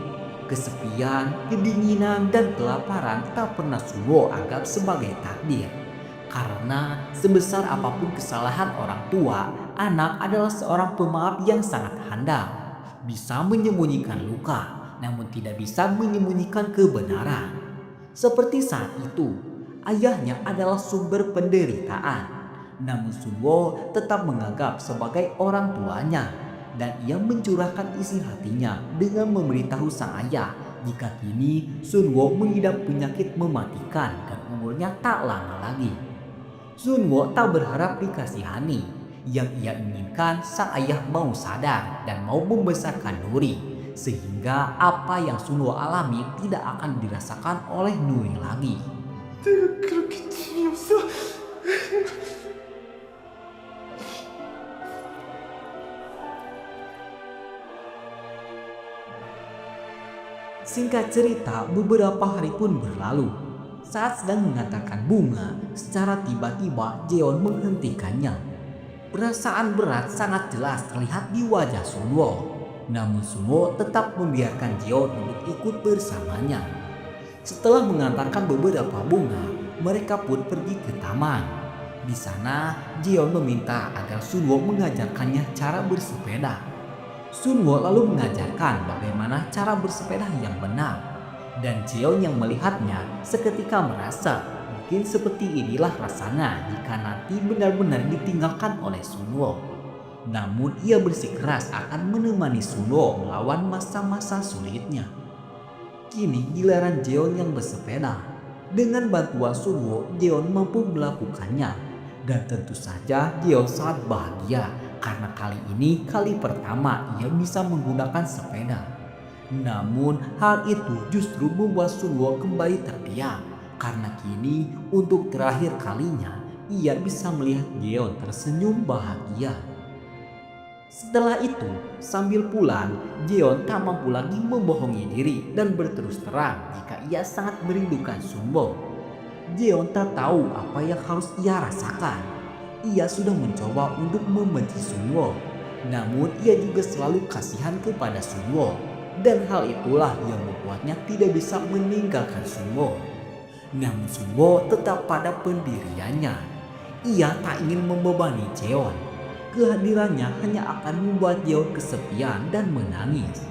Kesepian, kedinginan, dan kelaparan tak pernah Sunwo anggap sebagai takdir. Karena sebesar apapun kesalahan orang tua, anak adalah seorang pemaaf yang sangat handal. Bisa menyembunyikan luka, namun tidak bisa menyembunyikan kebenaran. Seperti saat itu, ayahnya adalah sumber penderitaan. Namun Sunwo tetap menganggap sebagai orang tuanya dan ia mencurahkan isi hatinya dengan memberitahu sang ayah jika kini Sunwo mengidap penyakit mematikan dan umurnya tak lama lagi. Sunwo tak berharap dikasihani. Yang ia inginkan sang ayah mau sadar dan mau membesarkan Nuri, sehingga apa yang Sunwo alami tidak akan dirasakan oleh Nuri lagi. 내가 그렇게 재미없어? Singkat cerita, beberapa hari pun berlalu. Saat sedang mengantarkan bunga, secara tiba-tiba Jeon menghentikannya. Perasaan berat sangat jelas terlihat di wajah Sunwo. Namun Sunwo tetap membiarkan Jeon untuk ikut bersamanya. Setelah mengantarkan beberapa bunga, mereka pun pergi ke taman. Di sana, Jeon meminta agar Sunwo mengajarkannya cara bersepeda. Sunwo lalu mengajarkan bagaimana cara bersepeda yang benar. Dan Jeon yang melihatnya seketika merasa mungkin seperti inilah rasanya jika nanti benar-benar ditinggalkan oleh Sunwo. Namun ia bersikeras akan menemani Sunwo melawan masa-masa sulitnya. Kini giliran Jeon yang bersepeda. Dengan bantuan Sunwo, Jeon mampu melakukannya. Dan tentu saja Jeon sangat bahagia karena kali ini kali pertama ia bisa menggunakan sepeda. Namun hal itu justru membuat Sunwo kembali terdiam karena kini untuk terakhir kalinya ia bisa melihat Jeon tersenyum bahagia. Setelah itu, sambil pulang, Jeon tak mampu lagi membohongi diri dan berterus terang jika ia sangat merindukan Sunwo. Jeon tak tahu apa yang harus ia rasakan. Ia sudah mencoba untuk membenci Sunwo, namun ia juga selalu kasihan kepada Sunwo. Dan hal itulah yang membuatnya tidak bisa meninggalkan Sunwo. Namun Sunwo tetap pada pendiriannya. Ia tak ingin membebani Jeon. Kehadirannya hanya akan membuat Jeon kesepian dan menangis.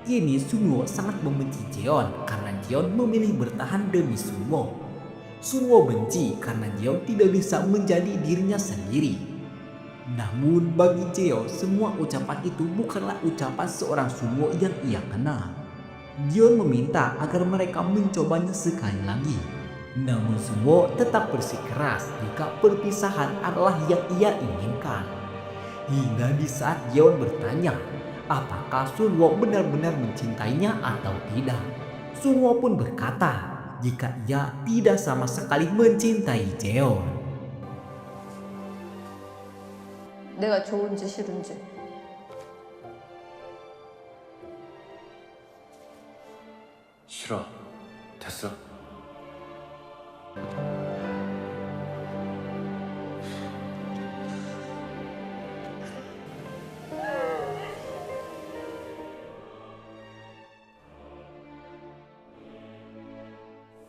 Kini Sunwo sangat membenci Jeon karena Jeon memilih bertahan demi Sunwo. Sunwo benci karena Jeon tidak bisa menjadi dirinya sendiri. Namun bagi Jeon, semua ucapan itu bukanlah ucapan seorang Sunwo yang ia kenal. Jeon meminta agar mereka mencobanya sekali lagi. Namun Sunwo tetap bersikeras jika perpisahan adalah yang ia inginkan. Hingga di saat Jeon bertanya apakah Sunwo benar-benar mencintainya atau tidak, Sunwo pun berkata jika ia tidak sama sekali mencintai Jeon. 내가 좋은지 싫은지. 싫어. 됐어.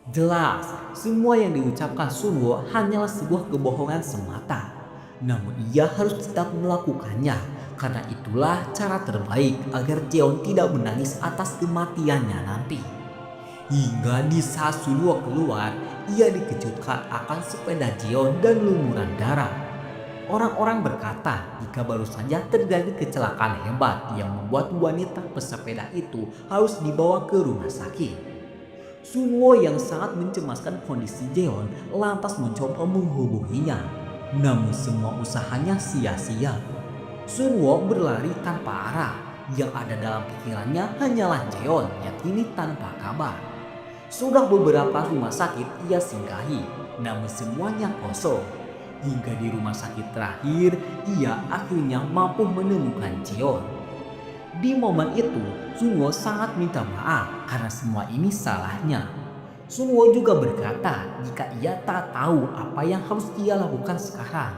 Jelas, semua yang diucapkan Sunwo hanyalah sebuah kebohongan semata. Namun ia harus tetap melakukannya, karena itulah cara terbaik agar Jeon tidak menangis atas kematiannya nanti. Hingga di saat Sunwo keluar, ia dikejutkan akan sepeda Jeon dan lumuran darah. Orang-orang berkata jika baru saja terjadi kecelakaan hebat yang membuat wanita pesepeda itu harus dibawa ke rumah sakit. Sunwo yang sangat mencemaskan kondisi Jeon lantas mencoba menghubunginya. Namun semua usahanya sia-sia. Sunwo berlari tanpa arah. Yang ada dalam pikirannya hanyalah Jeon yang kini tanpa kabar. Sudah beberapa rumah sakit ia singgahi, namun semuanya kosong. Hingga di rumah sakit terakhir, ia akhirnya mampu menemukan Jeon. Di momen itu, Sunwo sangat minta maaf karena semua ini salahnya. Sunwo juga berkata jika ia tak tahu apa yang harus ia lakukan sekarang.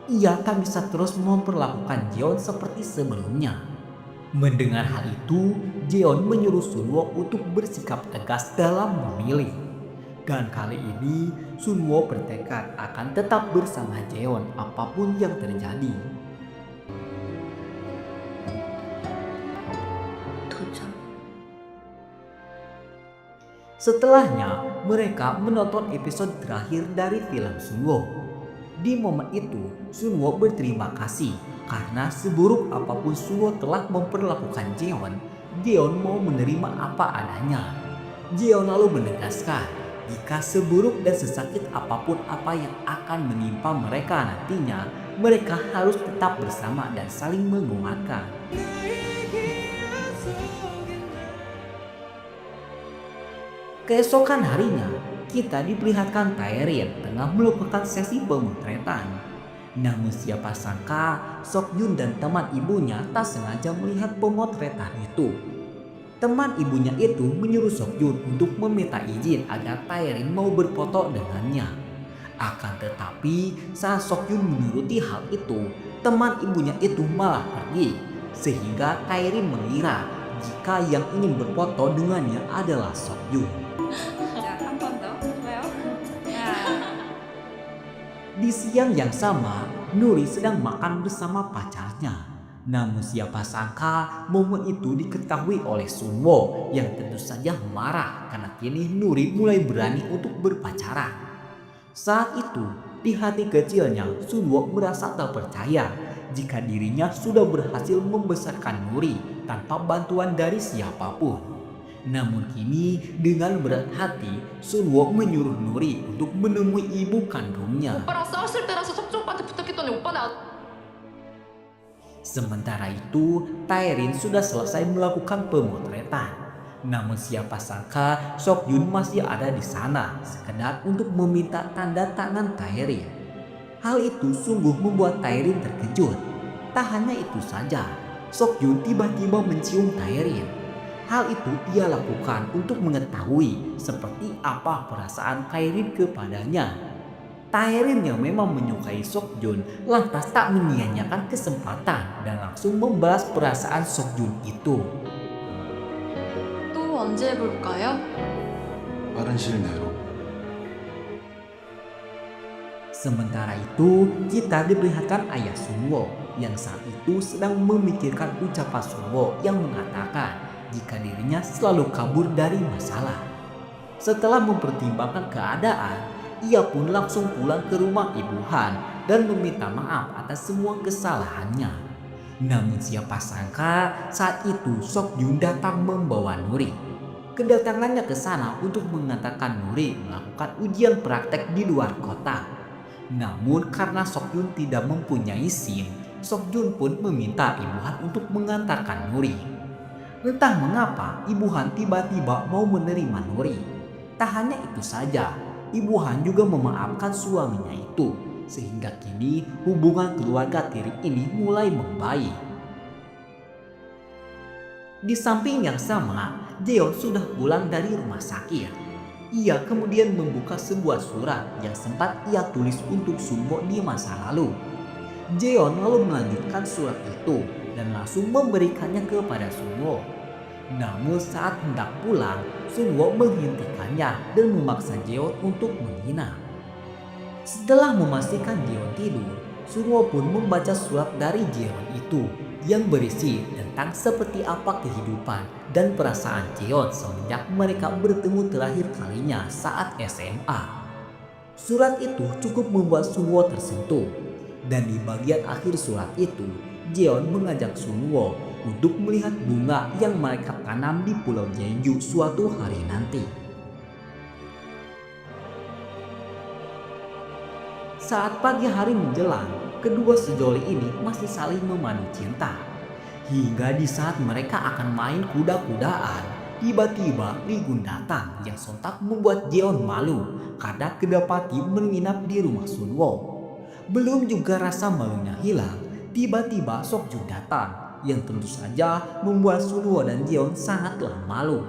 Ia tak bisa terus memperlakukan Jeon seperti sebelumnya. Mendengar hal itu, Jeon menyuruh Sunwo untuk bersikap tegas dalam memilih. Dan kali ini, Sunwo bertekad akan tetap bersama Jeon apapun yang terjadi. Setelahnya, mereka menonton episode terakhir dari film Sunwo. Di momen itu, Sunwo berterima kasih karena seburuk apapun Sunwo telah memperlakukan Jeon, Jeon mau menerima apa adanya. Jeon lalu menegaskan jika seburuk dan sesakit apapun apa yang akan menimpa mereka nantinya, mereka harus tetap bersama dan saling menguatkan. Keesokan harinya, kita diperlihatkan Taerin tengah melakukan sesi pemotretan. Namun siapa sangka Seokjun dan teman ibunya tak sengaja melihat pemotretan itu. Teman ibunya itu menyuruh Seokjun untuk meminta izin agar Taerin mau berfoto dengannya. Akan tetapi saat Seokjun menuruti hal itu, teman ibunya itu malah pergi. Sehingga Taerin mengira jika yang ingin berfoto dengannya adalah Seokjun. Di siang yang sama, Nuri sedang makan bersama pacarnya. Namun siapa sangka momen itu diketahui oleh Sunwo yang tentu saja marah karena kini Nuri mulai berani untuk berpacaran. Saat itu, di hati kecilnya Sunwo merasa tak percaya jika dirinya sudah berhasil membesarkan Nuri tanpa bantuan dari siapapun. Namun kini dengan berat hati Sunwo menyuruh Nuri untuk menemui ibu kandungnya. 오빠랑 싸웠을 때라서 석주 오빠한테 부탁했더니 오빠는 Sementara itu Taerin sudah selesai melakukan pemotretan. Namun siapa sangka Seokjun masih ada di sana sekedar untuk meminta tanda tangan Taerin. Hal itu sungguh membuat Taerin terkejut. Tak hanya itu saja, Seokjun tiba-tiba mencium Taerin. Hal itu ia lakukan untuk mengetahui seperti apa perasaan Taerin kepadanya. Taerin yang memang menyukai Seokjun lantas tak menyia-nyiakan kesempatan dan langsung membalas perasaan Seokjun itu. 또 언제 볼까요? 빠른 시일 내로 Sementara itu, kita diperlihatkan ayah Sunwo yang saat itu sedang memikirkan ucapan Sunwo yang mengatakan jika dirinya selalu kabur dari masalah. Setelah mempertimbangkan keadaan, ia pun langsung pulang ke rumah Ibu Han dan meminta maaf atas semua kesalahannya. Namun siapa sangka saat itu Sok Jun datang membawa Nuri. Kedatangannya ke sana untuk mengantarkan Nuri melakukan ujian praktek di luar kota. Namun karena Sok Jun tidak mempunyai SIM, Sok Jun pun meminta Ibu Han untuk mengantarkan Nuri. Entah mengapa Ibu Han tiba-tiba mau menerima Nuri. Tak hanya itu saja, Ibu Han juga memaafkan suaminya itu, sehingga kini hubungan keluarga tiri ini mulai membaik. Di samping yang sama, Jeon sudah pulang dari rumah sakit. Ia kemudian membuka sebuah surat yang sempat ia tulis untuk Sunwo di masa lalu. Jeon lalu melanjutkan surat itu dan langsung memberikannya kepada Sunwo. Namun saat hendak pulang, Sunwo menghentikannya dan memaksa Jeon untuk menginap. Setelah memastikan Jeon tidur, Sunwo pun membaca surat dari Jeon itu yang berisi tentang seperti apa kehidupan dan perasaan Jeon semenjak mereka bertemu terakhir kalinya saat SMA. Surat itu cukup membuat Sunwo tersentuh, dan di bagian akhir surat itu, Jeon mengajak Sunwo untuk melihat bunga yang mereka tanam di Pulau Jeju suatu hari nanti. Saat pagi hari menjelang, kedua sejoli ini masih saling memadu cinta. Hingga di saat mereka akan main kuda-kudaan, tiba-tiba Rigun datang yang sontak membuat Jeon malu karena kedapati menginap di rumah Sunwo. Belum juga rasa malunya hilang, tiba-tiba Sok Jun datang yang tentu saja membuat Sunwo dan Jeon sangatlah malu.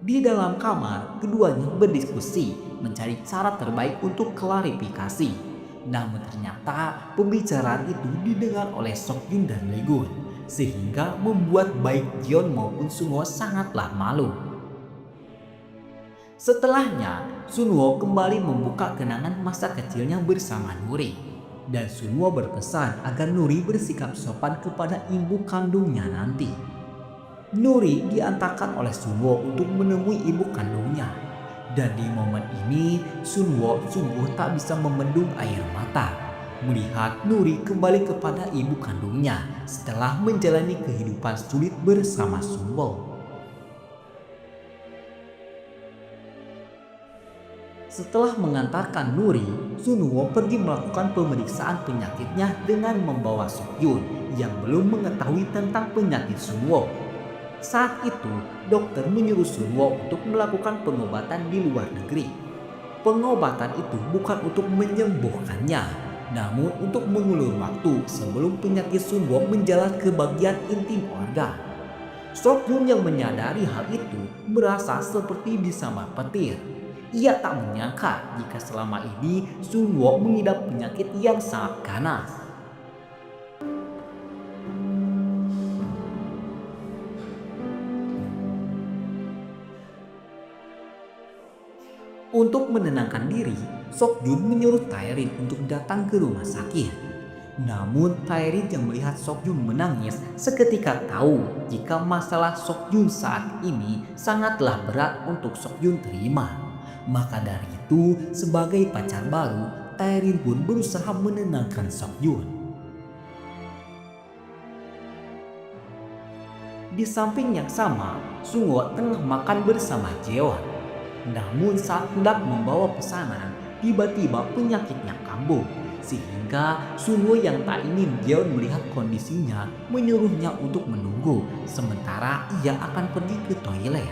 Di dalam kamar, keduanya berdiskusi mencari cara terbaik untuk klarifikasi. Namun ternyata pembicaraan itu didengar oleh Sok Jun dan Rigun, sehingga membuat baik Jeon maupun Sunwo sangatlah malu. Setelahnya, Sunwo kembali membuka kenangan masa kecilnya bersama Nuri. Dan Sunwo berpesan agar Nuri bersikap sopan kepada ibu kandungnya nanti. Nuri diantarkan oleh Sunwo untuk menemui ibu kandungnya. Dan di momen ini, Sunwo sungguh tak bisa membendung air mata melihat Nuri kembali kepada ibu kandungnya setelah menjalani kehidupan sulit bersama Sunwo. Setelah mengantarkan Nuri, Sunwo pergi melakukan pemeriksaan penyakitnya dengan membawa Sok Jun yang belum mengetahui tentang penyakit Sunwo. Saat itu, dokter menyuruh Sunwo untuk melakukan pengobatan di luar negeri. Pengobatan itu bukan untuk menyembuhkannya, namun untuk mengulur waktu sebelum penyakit Sunwo menjalar ke bagian intim organ. Sok Jun yang menyadari hal itu merasa seperti disambar petir. Ia tak menyangka jika selama ini Sunwo mengidap penyakit yang sangat ganas. Untuk menenangkan diri, Sok Jun menyuruh Taerin untuk datang ke rumah sakit. Namun Taerin yang melihat Sok Jun menangis seketika tahu jika masalah Sok Jun saat ini sangatlah berat untuk Sok Jun terima. Maka dari itu, sebagai pacar baru, Taerin pun berusaha menenangkan Sok Jun. Di samping yang sama, Sunwo tengah makan bersama Jeon. Namun saat hendak membawa pesanan, tiba-tiba penyakitnya kambuh. Sehingga Sunwo yang tak ingin Jeon melihat kondisinya menyuruhnya untuk menunggu sementara ia akan pergi ke toilet.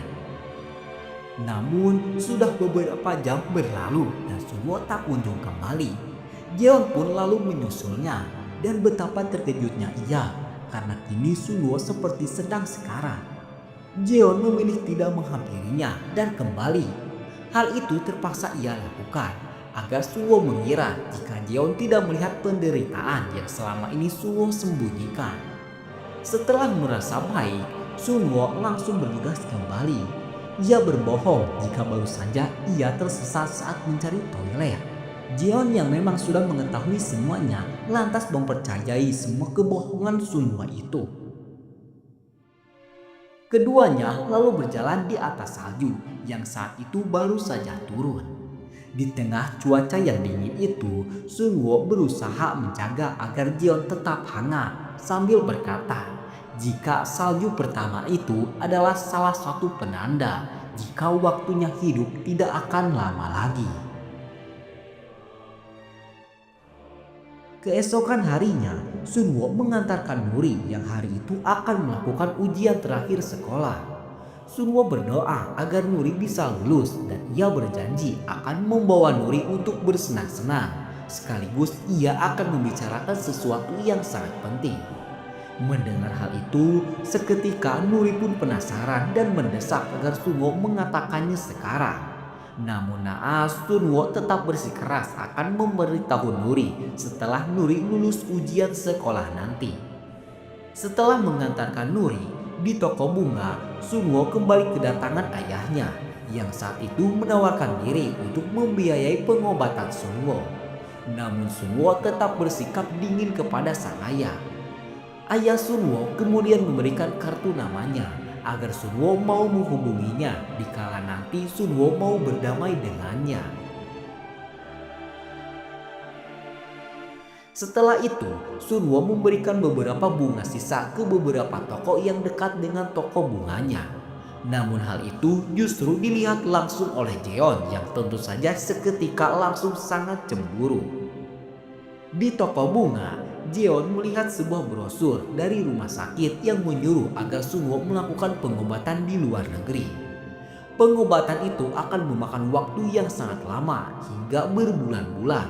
Namun sudah beberapa jam berlalu dan Sunwo tak kunjung kembali. Jeon pun lalu menyusulnya dan betapa terkejutnya ia karena kini Sunwo seperti sedang sekarat. Jeon memilih tidak menghampirinya dan kembali. Hal itu terpaksa ia lakukan agar Sunwo mengira jika Jeon tidak melihat penderitaan yang selama ini Sunwo sembunyikan. Setelah merasa baik, Sunwo langsung bergegas kembali. Ia berbohong jika baru saja ia tersesat saat mencari toilet. Jeon yang memang sudah mengetahui semuanya lantas mempercayai semua kebohongan Sunwo itu. Keduanya lalu berjalan di atas salju yang saat itu baru saja turun. Di tengah cuaca yang dingin itu, Sunwo berusaha menjaga agar Jeon tetap hangat sambil berkata, jika salju pertama itu adalah salah satu penanda jika waktunya hidup tidak akan lama lagi. Keesokan harinya, Sunwo mengantarkan Nuri yang hari itu akan melakukan ujian terakhir sekolah. Sunwo berdoa agar Nuri bisa lulus dan ia berjanji akan membawa Nuri untuk bersenang-senang. Sekaligus ia akan membicarakan sesuatu yang sangat penting. Mendengar hal itu, seketika Nuri pun penasaran dan mendesak agar Sunwo mengatakannya sekarang. Namun naas, Sunwo tetap bersikeras akan memberitahu Nuri setelah Nuri lulus ujian sekolah nanti. Setelah mengantarkan Nuri di toko bunga, Sunwo kembali kedatangan ayahnya yang saat itu menawarkan diri untuk membiayai pengobatan Sunwo. Namun Sunwo tetap bersikap dingin kepada sang ayah. Ayah Sunwo kemudian memberikan kartu namanya agar Sunwo mau menghubunginya dikala nanti Sunwo mau berdamai dengannya. Setelah itu, Sunwo memberikan beberapa bunga sisa ke beberapa toko yang dekat dengan toko bunganya. Namun hal itu justru dilihat langsung oleh Jeon yang tentu saja seketika langsung sangat cemburu. Di toko bunga, Jeon melihat sebuah brosur dari rumah sakit yang menyuruh agar Sunwo melakukan pengobatan di luar negeri. Pengobatan itu akan memakan waktu yang sangat lama hingga berbulan-bulan.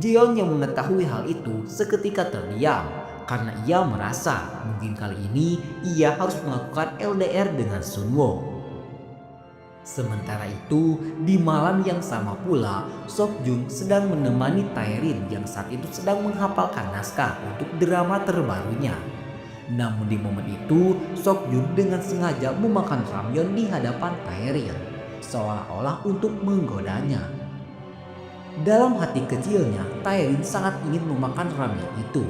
Jeon yang mengetahui hal itu seketika terdiam karena ia merasa mungkin kali ini ia harus melakukan LDR dengan Sunwo. Sementara itu, di malam yang sama pula, Sok Jun sedang menemani Taerin yang saat itu sedang menghafalkan naskah untuk drama terbarunya. Namun di momen itu, Sok Jun dengan sengaja memakan ramyeon di hadapan Taerin, seolah-olah untuk menggodanya. Dalam hati kecilnya, Taerin sangat ingin memakan ramyeon itu.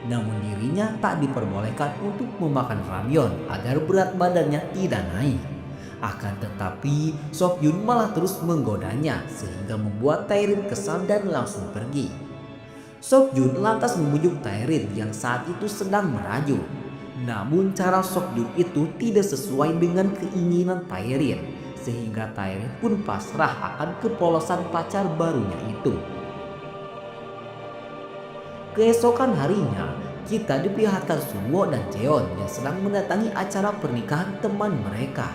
Namun dirinya tak diperbolehkan untuk memakan ramyeon agar berat badannya tidak naik. Akan tetapi, Sok Yun malah terus menggodanya sehingga membuat Taerin kesal dan langsung pergi. Sok Yun lantas membujuk Taerin yang saat itu sedang merajuk. Namun cara Sok Yun itu tidak sesuai dengan keinginan Taerin, sehingga Taerin pun pasrah akan kepolosan pacar barunya itu. Keesokan harinya, kita diperlihatkan Sunwo dan Jeon yang sedang mendatangi acara pernikahan teman mereka.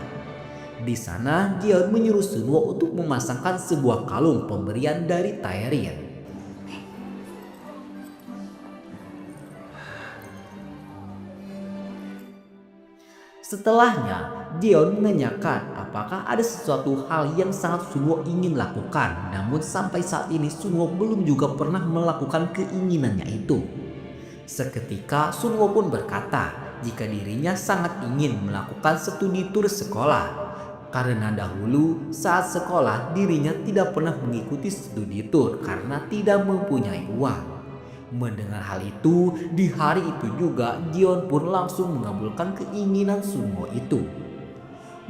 Di sana, Jeon menyuruh Sunwo untuk memasangkan sebuah kalung pemberian dari Taerin. Setelahnya, Jeon menanyakan apakah ada sesuatu hal yang sangat Sunwo ingin lakukan, namun sampai saat ini Sunwo belum juga pernah melakukan keinginannya itu. Seketika Sunwo pun berkata jika dirinya sangat ingin melakukan studi tur sekolah. Karena dahulu saat sekolah dirinya tidak pernah mengikuti studi tur karena tidak mempunyai uang. Mendengar hal itu, di hari itu juga Jeon pun langsung mengabulkan keinginan Sunwo itu.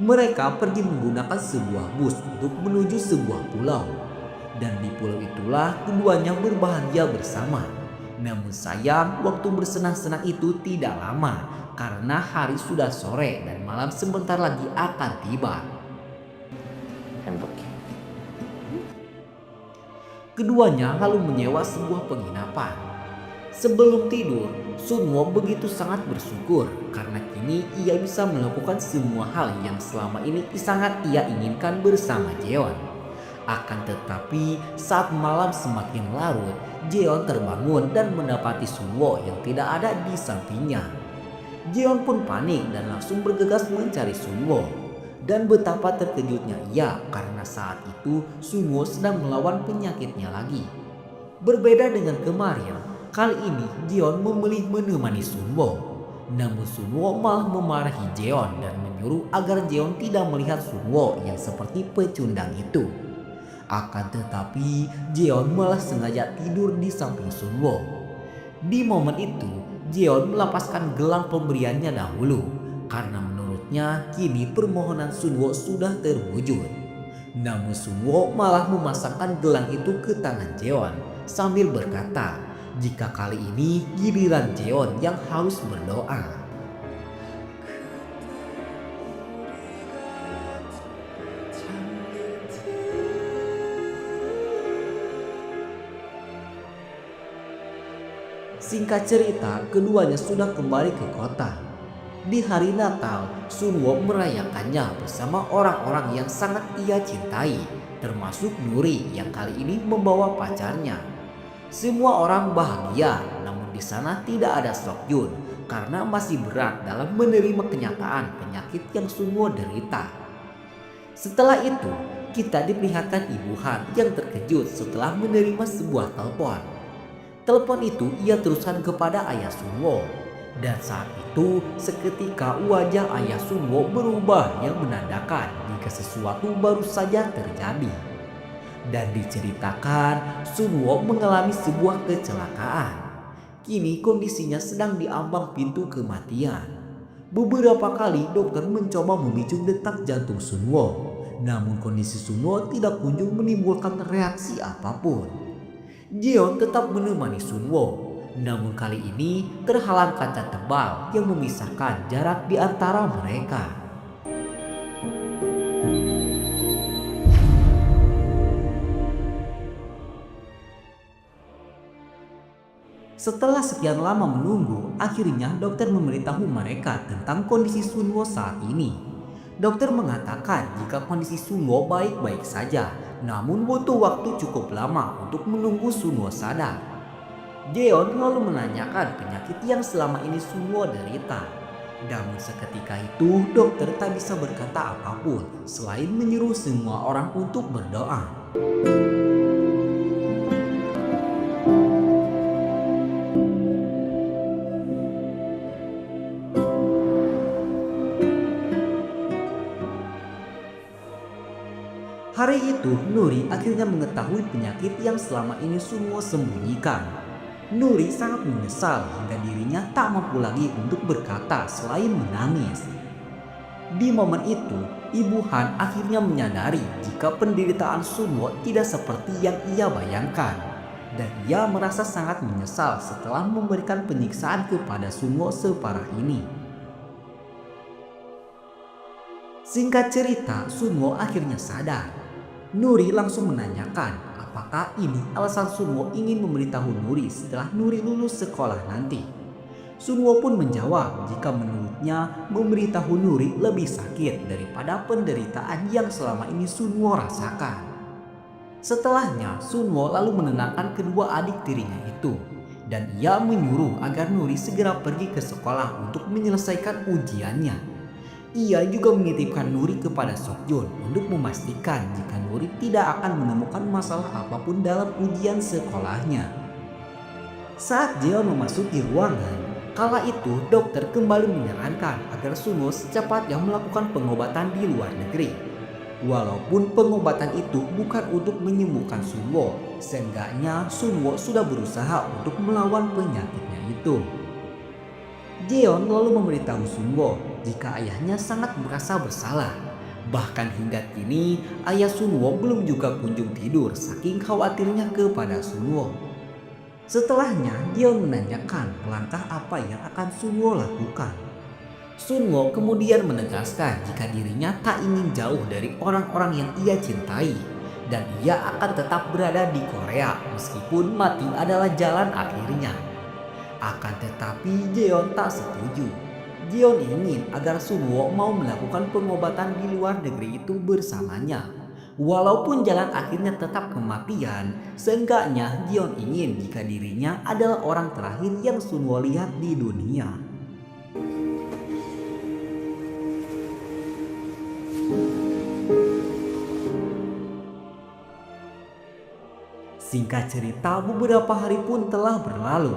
Mereka pergi menggunakan sebuah bus untuk menuju sebuah pulau. Dan di pulau itulah keduanya berbahagia bersama. Namun sayang, waktu bersenang-senang itu tidak lama karena hari sudah sore dan malam sebentar lagi akan tiba. 행복해. Keduanya lalu menyewa sebuah penginapan. Sebelum tidur, Sunwo begitu sangat bersyukur karena kini ia bisa melakukan semua hal yang selama ini sangat ia inginkan bersama Jeon. Akan tetapi saat malam semakin larut, Jeon terbangun dan mendapati Sunwo yang tidak ada di sampingnya. Jeon pun panik dan langsung bergegas mencari Sunwo. Dan betapa terkejutnya ia karena saat itu Sunwo sedang melawan penyakitnya lagi. Berbeda dengan kemarin, kali ini Jeon memilih menemani Sunwo. Namun Sunwo malah memarahi Jeon dan menyuruh agar Jeon tidak melihat Sunwo yang seperti pecundang itu. Akan tetapi Jeon malah sengaja tidur di samping Sunwo. Di momen itu Jeon melepaskan gelang pemberiannya dahulu karena menurutnya kini permohonan Sunwo sudah terwujud. Namun Sunwo malah memasangkan gelang itu ke tangan Jeon sambil berkata jika kali ini giliran Jeon yang harus berdoa. Singkat cerita, keduanya sudah kembali ke kota. Di hari Natal, Sunwo merayakannya bersama orang-orang yang sangat ia cintai, termasuk Nuri yang kali ini membawa pacarnya. Semua orang bahagia, namun di sana tidak ada Seokjun karena masih berat dalam menerima kenyataan penyakit yang Sunwo derita. Setelah itu, kita diperlihatkan Ibu Han yang terkejut setelah menerima sebuah telepon. Telepon itu ia teruskan kepada ayah Sunwo. Dan saat itu seketika wajah ayah Sunwo berubah yang menandakan jika sesuatu baru saja terjadi. Dan diceritakan Sunwo mengalami sebuah kecelakaan. Kini kondisinya sedang diambang pintu kematian. Beberapa kali dokter mencoba memicu detak jantung Sunwo. Namun kondisi Sunwo tidak kunjung menimbulkan reaksi apapun. Jeon tetap menemani Sunwo, namun kali ini terhalang kaca tebal yang memisahkan jarak di antara mereka. Setelah sekian lama menunggu, akhirnya dokter memberitahu mereka tentang kondisi Sunwo saat ini. Dokter mengatakan jika kondisi Sunwo baik-baik saja, namun butuh waktu cukup lama untuk menunggu Sunwo sadar. Jeon lalu menanyakan penyakit yang selama ini Sunwo derita. Namun seketika itu dokter tak bisa berkata apapun selain menyuruh semua orang untuk berdoa. Hari itu Nuri akhirnya mengetahui penyakit yang selama ini Sunwo sembunyikan. Nuri sangat menyesal hingga dirinya tak mampu lagi untuk berkata selain menangis. Di momen itu, Ibu Han akhirnya menyadari jika penderitaan Sunwo tidak seperti yang ia bayangkan. Dan ia merasa sangat menyesal setelah memberikan penyiksaan kepada Sunwo separah ini. Singkat cerita, Sunwo akhirnya sadar. Nuri langsung menanyakan apakah ini alasan Sunwo ingin memberitahu Nuri setelah Nuri lulus sekolah nanti. Sunwo pun menjawab jika menurutnya memberitahu Nuri lebih sakit daripada penderitaan yang selama ini Sunwo rasakan. Setelahnya Sunwo lalu menenangkan kedua adik tirinya itu dan ia menyuruh agar Nuri segera pergi ke sekolah untuk menyelesaikan ujiannya. Ia juga menitipkan Nuri kepada Seokjun untuk memastikan jika Nuri tidak akan menemukan masalah apapun dalam ujian sekolahnya. Saat Jeon memasuki ruangan, kala itu dokter kembali menyarankan agar Sunwo secepatnya melakukan pengobatan di luar negeri. Walaupun pengobatan itu bukan untuk menyembuhkan Sunwo, seenggaknya Sunwo sudah berusaha untuk melawan penyakitnya itu. Jeon lalu memberitahu Sunwo jika ayahnya sangat merasa bersalah. Bahkan hingga kini ayah Sunwo belum juga kunjung tidur saking khawatirnya kepada Sunwo. Setelahnya Jeon menanyakan langkah apa yang akan Sunwo lakukan. Sunwo kemudian menegaskan jika dirinya tak ingin jauh dari orang-orang yang ia cintai dan ia akan tetap berada di Korea meskipun mati adalah jalan akhirnya. Akan tetapi Jeon tak setuju. Jeon ingin agar Sunwo mau melakukan pengobatan di luar negeri itu bersamanya. Walaupun jalan akhirnya tetap kematian, seenggaknya Jeon ingin jika dirinya adalah orang terakhir yang Sunwo lihat di dunia. Singkat cerita, beberapa hari pun telah berlalu.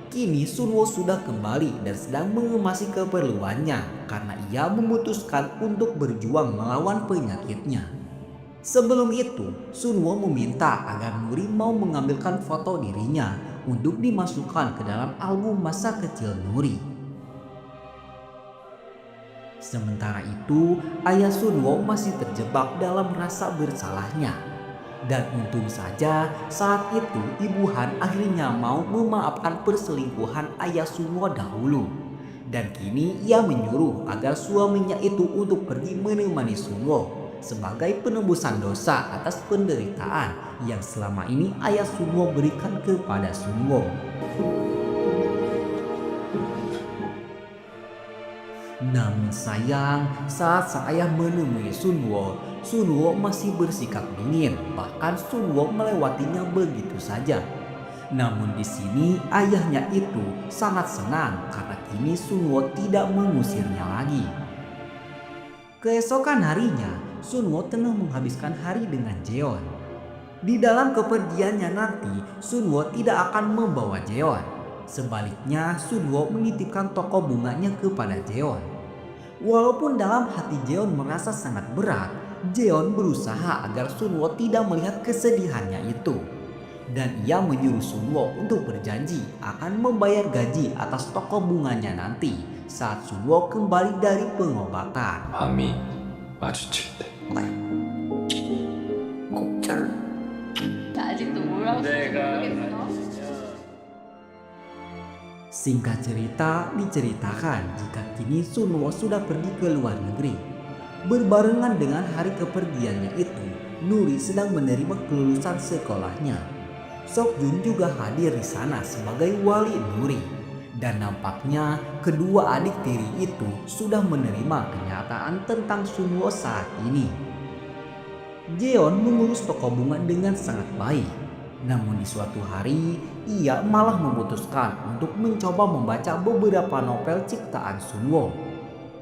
Kini Sunwo sudah kembali dan sedang mengemasi keperluannya karena ia memutuskan untuk berjuang melawan penyakitnya. Sebelum itu, Sunwo meminta agar Nuri mau mengambilkan foto dirinya untuk dimasukkan ke dalam album masa kecil Nuri. Sementara itu, ayah Sunwo masih terjebak dalam rasa bersalahnya. Dan untung saja saat itu Ibu Han akhirnya mau memaafkan perselingkuhan ayah Sunwo dahulu. Dan kini ia menyuruh agar suaminya itu untuk pergi menemani Sunwo sebagai penebusan dosa atas penderitaan yang selama ini ayah Sunwo berikan kepada Sunwo. Namun sayang, saat sang ayah menemui Sunwo, Sunwo masih bersikap dingin, bahkan Sunwo melewatinya begitu saja. Namun di sini ayahnya itu sangat senang karena kini Sunwo tidak mengusirnya lagi. Keesokan harinya, Sunwo tengah menghabiskan hari dengan Jeon. Di dalam kepergiannya nanti, Sunwo tidak akan membawa Jeon. Sebaliknya, Sunwo menitipkan toko bunganya kepada Jeon. Walaupun dalam hati Jeon merasa sangat berat, Jeon berusaha agar Sunwo tidak melihat kesedihannya itu. Dan ia menyuruh Sunwo untuk berjanji akan membayar gaji atas toko bunganya nanti saat Sunwo kembali dari pengobatan. 마음이 마주칠 때 아직도 뭐라고 모르겠어. Singkat cerita, diceritakan jika kini Sunwo sudah pergi ke luar negeri. Berbarengan dengan hari kepergiannya itu, Nuri sedang menerima kelulusan sekolahnya. Seokjun juga hadir di sana sebagai wali Nuri. Dan nampaknya kedua adik tiri itu sudah menerima kenyataan tentang Sunwo saat ini. Jeon mengurus toko bunga dengan sangat baik. Namun di suatu hari, ia malah memutuskan untuk mencoba membaca beberapa novel ciptaan Sunwo.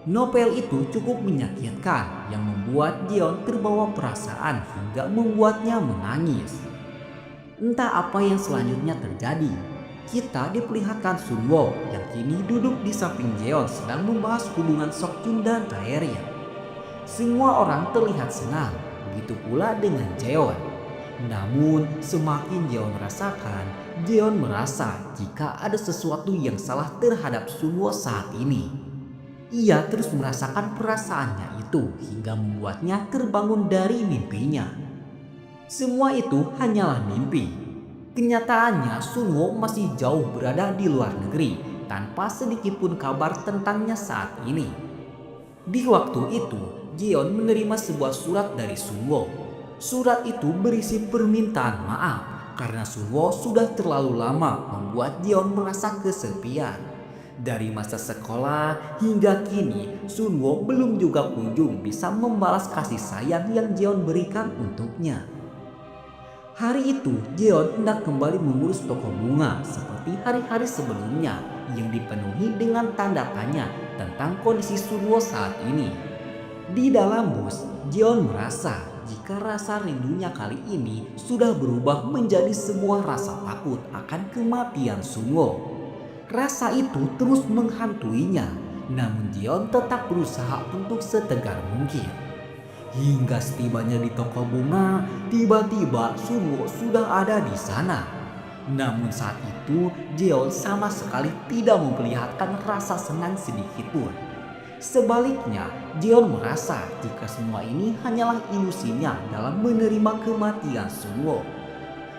Novel itu cukup menyakitkan yang membuat Jeon terbawa perasaan hingga membuatnya menangis. Entah apa yang selanjutnya terjadi. Kita diperlihatkan Sunwo yang kini duduk di samping Jeon sedang membahas hubungan Seokjun dan Taerin. Semua orang terlihat senang, begitu pula dengan Jeon. Namun semakin Jeon rasakan, Jeon merasa jika ada sesuatu yang salah terhadap Sunwo saat ini. Ia terus merasakan perasaannya itu hingga membuatnya terbangun dari mimpinya. Semua itu hanyalah mimpi. Kenyataannya Sunwo masih jauh berada di luar negeri tanpa sedikit pun kabar tentangnya saat ini. Di waktu itu, Jeon menerima sebuah surat dari Sunwo. Surat itu berisi permintaan maaf karena Sunwo sudah terlalu lama membuat Jeon merasa kesepian. Dari masa sekolah hingga kini, Sunwo belum juga kunjung bisa membalas kasih sayang yang Jeon berikan untuknya. Hari itu, Jeon hendak kembali mengurus toko bunga seperti hari-hari sebelumnya yang dipenuhi dengan tanda tanya tentang kondisi Sunwo saat ini. Di dalam bus, Jeon merasa jika rasa rindunya kali ini sudah berubah menjadi sebuah rasa takut akan kematian Sunwo. Rasa itu terus menghantuinya, namun Jeon tetap berusaha untuk setegar mungkin. Hingga setibanya di toko bunga, tiba-tiba Sunwo sudah ada di sana. Namun saat itu, Jeon sama sekali tidak memperlihatkan rasa senang sedikit pun. Sebaliknya, Jeon merasa jika semua ini hanyalah ilusinya dalam menerima kematian Sunwo.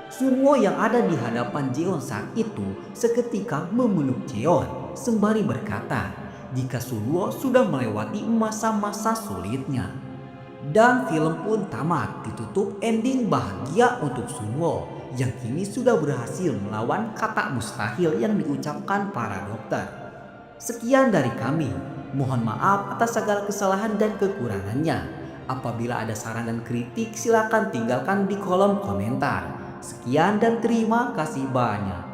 Sunwo yang ada di hadapan Jeon saat itu seketika memeluk Jeon sembari berkata jika Sunwo sudah melewati masa-masa sulitnya. Dan film pun tamat ditutup ending bahagia untuk Sunwo yang kini sudah berhasil melawan kata mustahil yang diucapkan para dokter. Sekian dari kami. Mohon maaf atas segala kesalahan dan kekurangannya. Apabila ada saran dan kritik silakan tinggalkan di kolom komentar. Sekian dan terima kasih banyak.